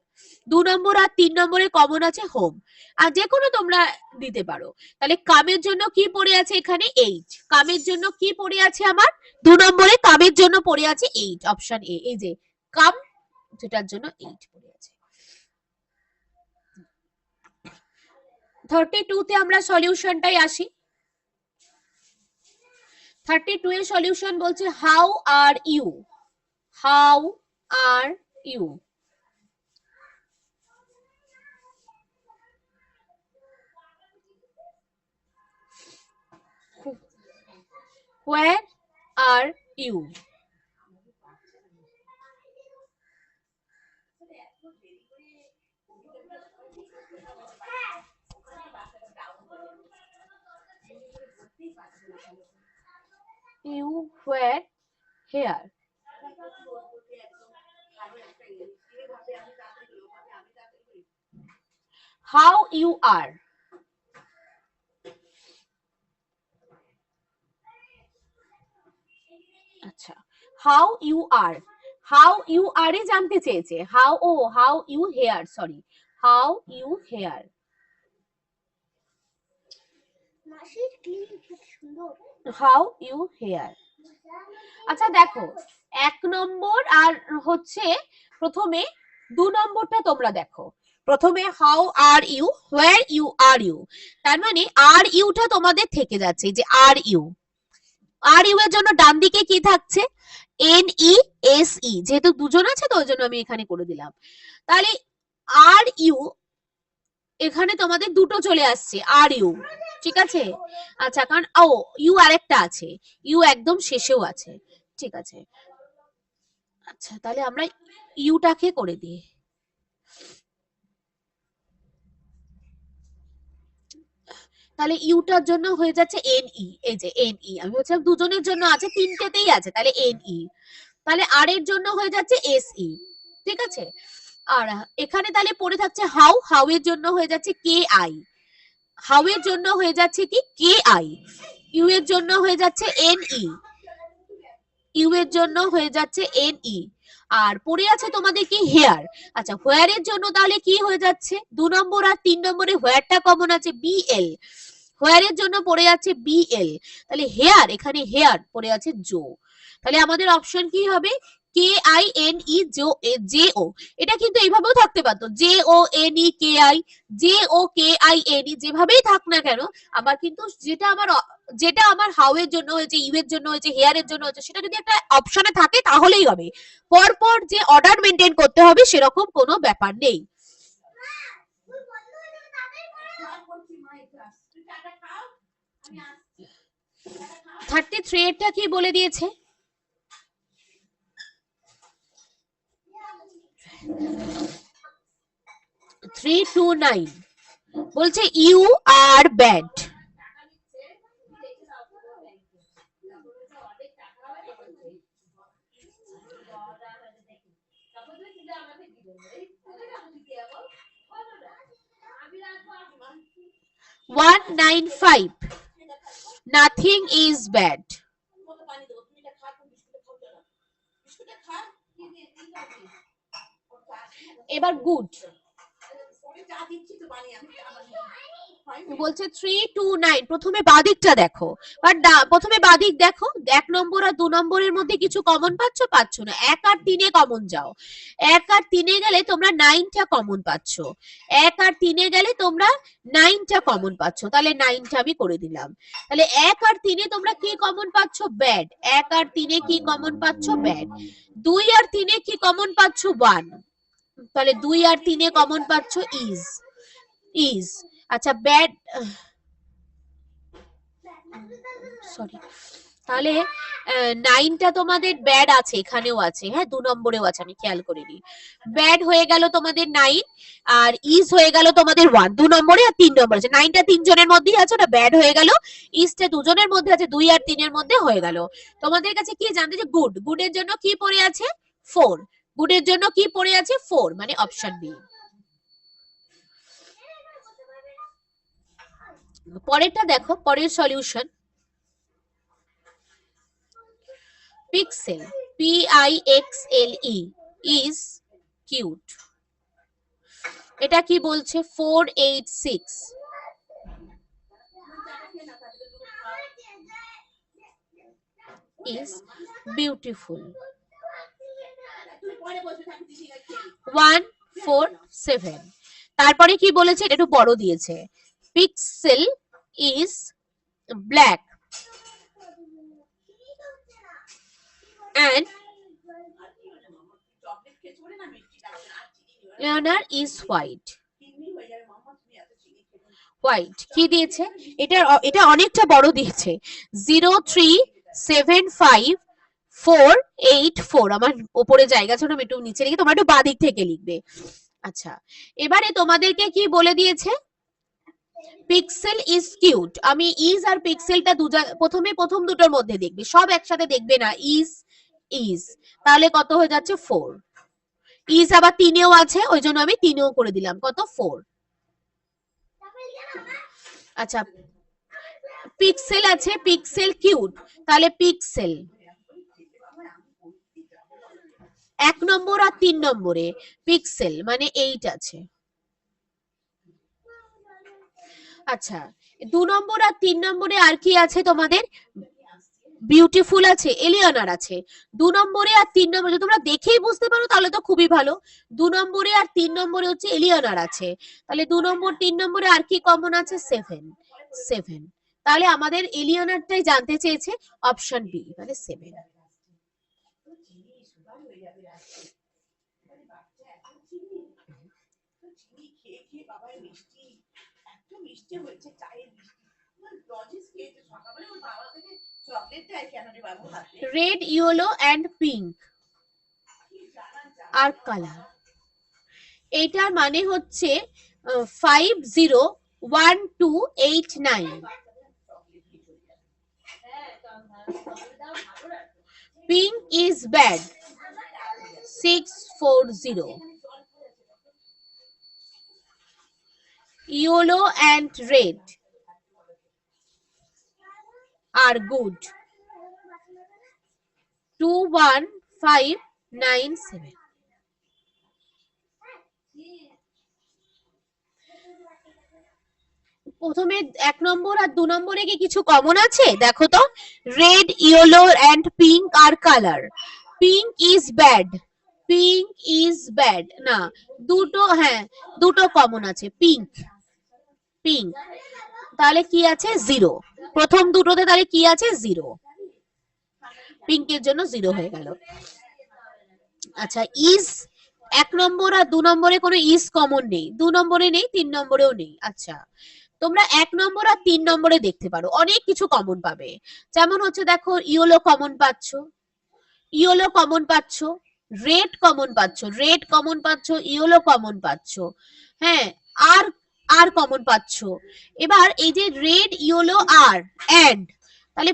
2 নম্বর আর 3 নম্বরে কমন আছে হোম, আর যে কোনো তোমরা দিতে পারো। তাহলে কামের জন্য কি পড়ে আছে এখানে 8, কামের জন্য কি পড়ে আছে আমার 2 নম্বরে, কামের জন্য পড়ে আছে 8, অপশন এ, এই যে কাম, যেটার জন্য 8 পড়ে আছে। 32 তে আমরা সলিউশনটাই আসি। 32 এর সলিউশন বলছে how are you, how are you, where are you, you were here, how you are, আচ্ছা, how you are, how you are এ জানতে চেয়েছে, how ও how you here, sorry, how you here, how you here। আচ্ছা দেখো 1 নম্বর আর হচ্ছে প্রথমে 2 নম্বরটা তোমরা দেখো, প্রথমে how are you, where you are you, তার মানে আর ইউটা তোমাদের থেকে যাচ্ছে, যে আর ইউ এর জন্য ডান দিকে কি থাকছে, এন ই এস ই, যেহেতু দুজন আছে তো ওই জন্য আমি এখানে করে দিলাম। তাহলে আর ইউ এখানে তোমাদের দুটো চলে আসছে, আর ইউ, ঠিক আছে। আচ্ছা, কারণ ও ইউ আরেকটা আছে, ইউ একদম শেষেও আছে, ঠিক আছে। আচ্ছা, তাহলে আমরা ইউটাকে করে দিই, তাহলে ইউটার জন্য হয়ে যাচ্ছে এন ই, এই যে এন ই, আমি বলছিলাম দুজনের জন্য আছে, তিনটেতেই আছে, তাহলে এন ই। তাহলে আর এর জন্য হয়ে যাচ্ছে এস ই, ঠিক আছে। আর এখানে তাহলে পড়ে থাকছে হাউ, হাউ এর জন্য হয়ে যাচ্ছে কে আই, হাউ এর জন্য হয়ে যাচ্ছে কি কে আই, ইউ এর জন্য হয়ে যাচ্ছে এন ই, ইউ এর জন্য হয়ে যাচ্ছে এন ই, আর পড়ে আছে তোমাদের কি হেয়ার। আচ্ছা, হোয়ার এর জন্য তাহলে কি হয়ে যাচ্ছে, 2 নম্বর আর 3 নম্বরে হোয়ারটা কমন আছে, বি এল, হোয়ার এর জন্য পড়ে আছে বি এল, তাহলে হেয়ার, এখানে হেয়ার পড়ে আছে জো। তাহলে আমাদের অপশন কি হবে, KINE এটা কিন্তু এইভাবেও থাকতে পারতো, JONE যেভাবেই থাক না কেন, আমার কিন্তু যেটা আমার হাউ এর জন্য হয়েছে, ইউ এর জন্য হয়েছে, হেয়ার এর জন্য হয়েছে, সেটা যদি একটা অপশনে থাকে তাহলেই হবে। পরপর যে অর্ডার মেনটেন করতে হবে সেরকম কোনো ব্যাপার নেই। 33 এরটা কি বলে দিয়েছে? 329 বলছে you are bad. One 195 nothing is bad. এবার গুড বলছে 329 প্রথমে বাদিকটা দেখো, প্রথমে বাদিক দেখো, 1 নম্বর আর 2 নম্বরের মধ্যে কিছু কমন পাচ্ছ না। 1 আর 3 এ কমন যাও, 1 আর 3 এ গেলে তোমরা 9টা কমন পাচ্ছ, 1 আর 3 এ গেলে তোমরা 9টা কমন পাচ্ছ, তাহলে 9টা আমি করে দিলাম। তাহলে 1 আর 3 এ তোমরা কি কমন পাচ্ছ? ব্যাড। 1 আর 3 এ কি কমন পাচ্ছ? ব্যাড। 2 আর 3 এ কি কমন পাচ্ছ? 1। তাহলে 2 আর 3 এ কমন পাচ্ছ ইজ। আচ্ছা ব্যাড, সরি, তাহলে 9টা তোমাদের ব্যাড আছে, এখানেও আছে, হ্যাঁ 2 নম্বরেও আছে, আমি খেয়াল করিনি। ব্যাড হয়ে গেল তোমাদের 9 আর ইজ হয়ে গেল তোমাদের 1 2 নম্বরে আর 3 নম্বরে আছে। 9টা 3 জনের মধ্যেই আছে, ওটা ব্যাড হয়ে গেল। ইজটা 2 জনের মধ্যে আছে, 2 আর 3 এর মধ্যে হয়ে গেল। তোমাদের কাছে কি জানতে যে গুডের জন্য কি পড়ে আছে? 4। গুডের জন্য কি পড়ে আছে? 4, মানে অপশন বি। পরেরটা দেখো, পরের solution. Pixel PIXLE is cute। এটা কি বলছে? 486 is beautiful। 147 তারপরে কি বলেছে? এটা একটু বড় দিয়েছে। Pixel is black and learner is white। কি দিয়েছে? এটা অনেকটা বড় দিয়েছে, 0375484। আমার উপরে জায়গা ছিল, আমি একটু নিচে লিখে, তোমরা একটু বাদিক থেকে লিখবে। আচ্ছা, এবারে তোমাদেরকে কি বলে দিয়েছে? Pixel is cute. আমি ইজ আর পিক্সেলটা প্রথম দুটোর মধ্যে দেখবে, সব একসাথে দেখবে না। ইজ তাহলে কত হয়ে যাচ্ছে? 4। ইজ আবার 3এও আছে, ওই জন্য আমি 3এও করে দিলাম। কত? 4। আচ্ছা, পিক্সেল আছে, পিক্সেল কিউট, তাহলে পিক্সেল 1 নম্বর আর 3 নম্বরে পিক্সেল মানে 8 আছে। আচ্ছা, 2 নম্বর আর 3 নম্বরে আর কি আছে তোমাদের? বিউটিফুল আছে, এলিয়নার আছে। 2 নম্বরে আর 3 নম্বরে তোমরা দেখেই বুঝতে পারো তাহলে তো খুবই ভালো। 2 নম্বরে আর 3 নম্বরে হচ্ছে এলিয়নার আছে, তাহলে 2 নম্বর 3 নম্বরে আর কি কমন আছে? 7। তাহলে আমাদের এলিয়নারটাই জানতে চেয়েছে, অপশন বি মানে 7। Red, yellow and pink are colour, এটার মানে হচ্ছে 501289। Pink is bad 640। Yellow and red are good 21597। প্রথমে 1 নম্বর আর 2 নম্বরে কি কিছু কমন আছে? দেখো তো, red, yellow and pink are colour. Pink is bad, pink is bad না, দুটো, হ্যাঁ দুটো কমন আছে, পিঙ্ক, পিঙ্ক, তাহলে কি আছে জিরো, প্রথম দুটোতে তাহলে কি আছে জিরো, পিঙ্কের জন্য জিরো হয়ে গেল। আচ্ছা ইজ, এক নম্বর আর দু নম্বরে কোনো ইজ কমন নেই, দু নম্বরে নেই, তিন নম্বরেও নেই। আচ্ছা তোমরা এক নম্বর আর তিন নম্বরে দেখতে পারো অনেক কিছু কমন পাবে, যেমন হচ্ছে দেখো ইয়েলো কমন পাচ্ছ, ইয়েলো কমন পাচ্ছ, রেড কমন পাচ্ছ, রেড কমন পাচ্ছ, ইয়েলো কমন পাচ্ছ, হ্যাঁ আর আর কমন পাচ্ছ। এবার এই যে রেড ইয়েলো আর এন্ড, তাহলে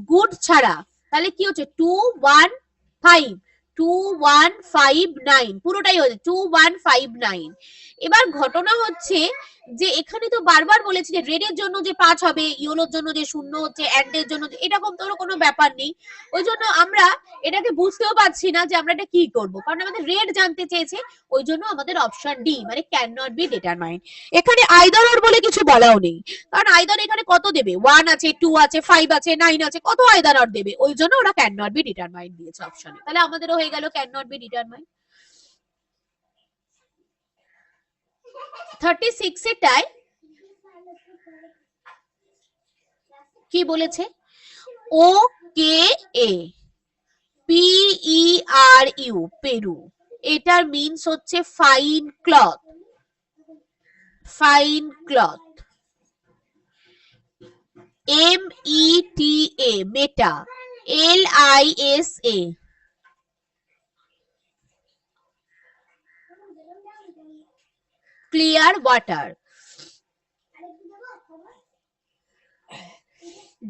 গুড ছাড়া তাহলে কি হচ্ছে 215, 2159 পুরোটাই হচ্ছে 2159। এবার ঘটনা হচ্ছে যে এখানে তো বারবার বলেছি যে রেড এর জন্য যে 5 হবে, ইয়েলোর জন্য যে 0 হচ্ছে, এন্ড এর জন্য এরকম তো কোনো ব্যাপার নেই। ওই জন্য আমরা এটাকে বুঝতেও পারছি না যে আমরা এটা কি করব, কারণ আমাদের রেড জানতে চেয়েছে, ওই জন্য আমাদের অপশন ডি মানে ক্যান নট বি ডিটারমাইন্ড। এখানে আইদার অর বলে কিছু বলাও নেই, কারণ আইদার এখানে কত দেবে, 1 আছে, 2 আছে, 5 আছে, 9 আছে, কত আইদার অর দেবে, ওই জন্য ওরা ক্যান নট বি ডিটারমাইন্ড দিয়েছে অপশনে। তাহলে আমাদেরও হয়ে গেল ক্যান নট বি ডিটারমাইন্ড। 36 এটায় কি বলেছে, O K A P E R U, Peru, এটার মিনস হচ্ছে fine cloth, fine cloth. M E T A meta, L I S A clear water.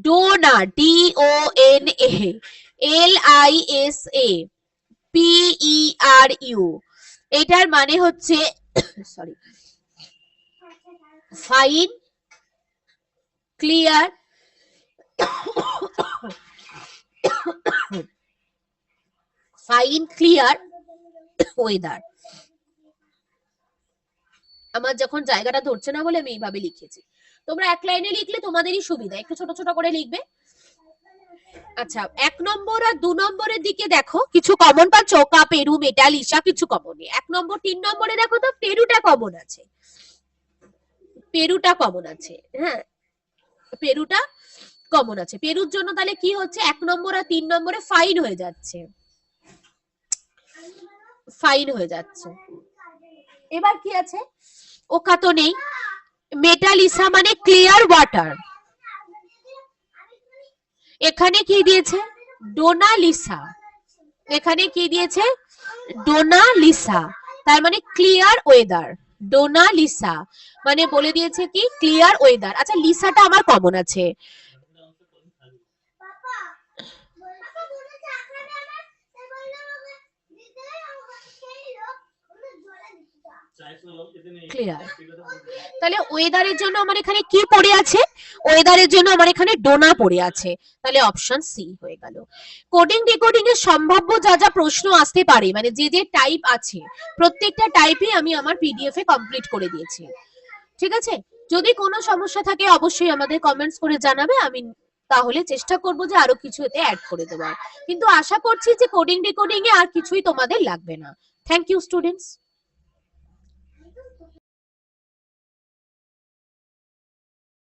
Dona, D O N A, L I S A P E R U, এটার মানে হচ্ছে sorry fine clear fine clear weather. আমার যখন জায়গাটা ধরছে না বলে আমি এইভাবে লিখেছি, তোমরা এক লাইনে লিখলে তোমাদেরই সুবিধা, একটু ছোট ছোট করে লিখবে। আচ্ছা এক নম্বর আর দু নম্বরের দিকে দেখো কিছু কমন পাচ্ছ, ওকা, পেরু, মেটা, লিসা, কিছু কমন নেই। এক নম্বর তিন নম্বরে দেখো তো পেরুটা কমন আছে, পেরুটা কমন আছে, হ্যাঁ পেরুটা কমন আছে। পেরুর জন্য তাহলে কি হচ্ছে, এক নম্বর আর তিন নম্বরে ফাইন হয়ে যাচ্ছে, ফাইন হয়ে যাচ্ছে। এবার কি আছে, ওকা তো নেই, মেটালিসা মানে ক্লিয়ার ওয়াটার, এখানে কি দিয়েছে ডোনালিসা, এখানে কি দিয়েছে ডোনালিসা, তার মানে ক্লিয়ার ওয়েদার, ডোনালিসা মানে বলে দিয়েছে কি ক্লিয়ার ওয়েদার। আচ্ছা লিসাটা আমার কমন আছে, ক্লিয়ার, তাহলে ওয়েদারের জন্য আমার এখানে কি পড়ে আছে, ওয়েদারের জন্য আমার এখানে ডোনা পড়ে আছে, তাহলে অপশন সি হয়ে গেল। কোডিং ডিকোডিং এর সম্ভাব্য যা যা প্রশ্ন আসতে পারে মানে যে যে টাইপ আছে প্রত্যেকটা টাইপই আমি আমার পিডিএফ এ কমপ্লিট করে দিয়েছি, ঠিক আছে। যদি কোনো সমস্যা থাকে অবশ্যই আমাদের কমেন্টস করে জানাবে, আমি তাহলে চেষ্টা করব যে আরো কিছু এতে অ্যাড করে দেওয়ার, কিন্তু আশা করছি যে কোডিং ডিকোডিং এ আর কিছুই তোমাদের লাগবে না। Thank you students.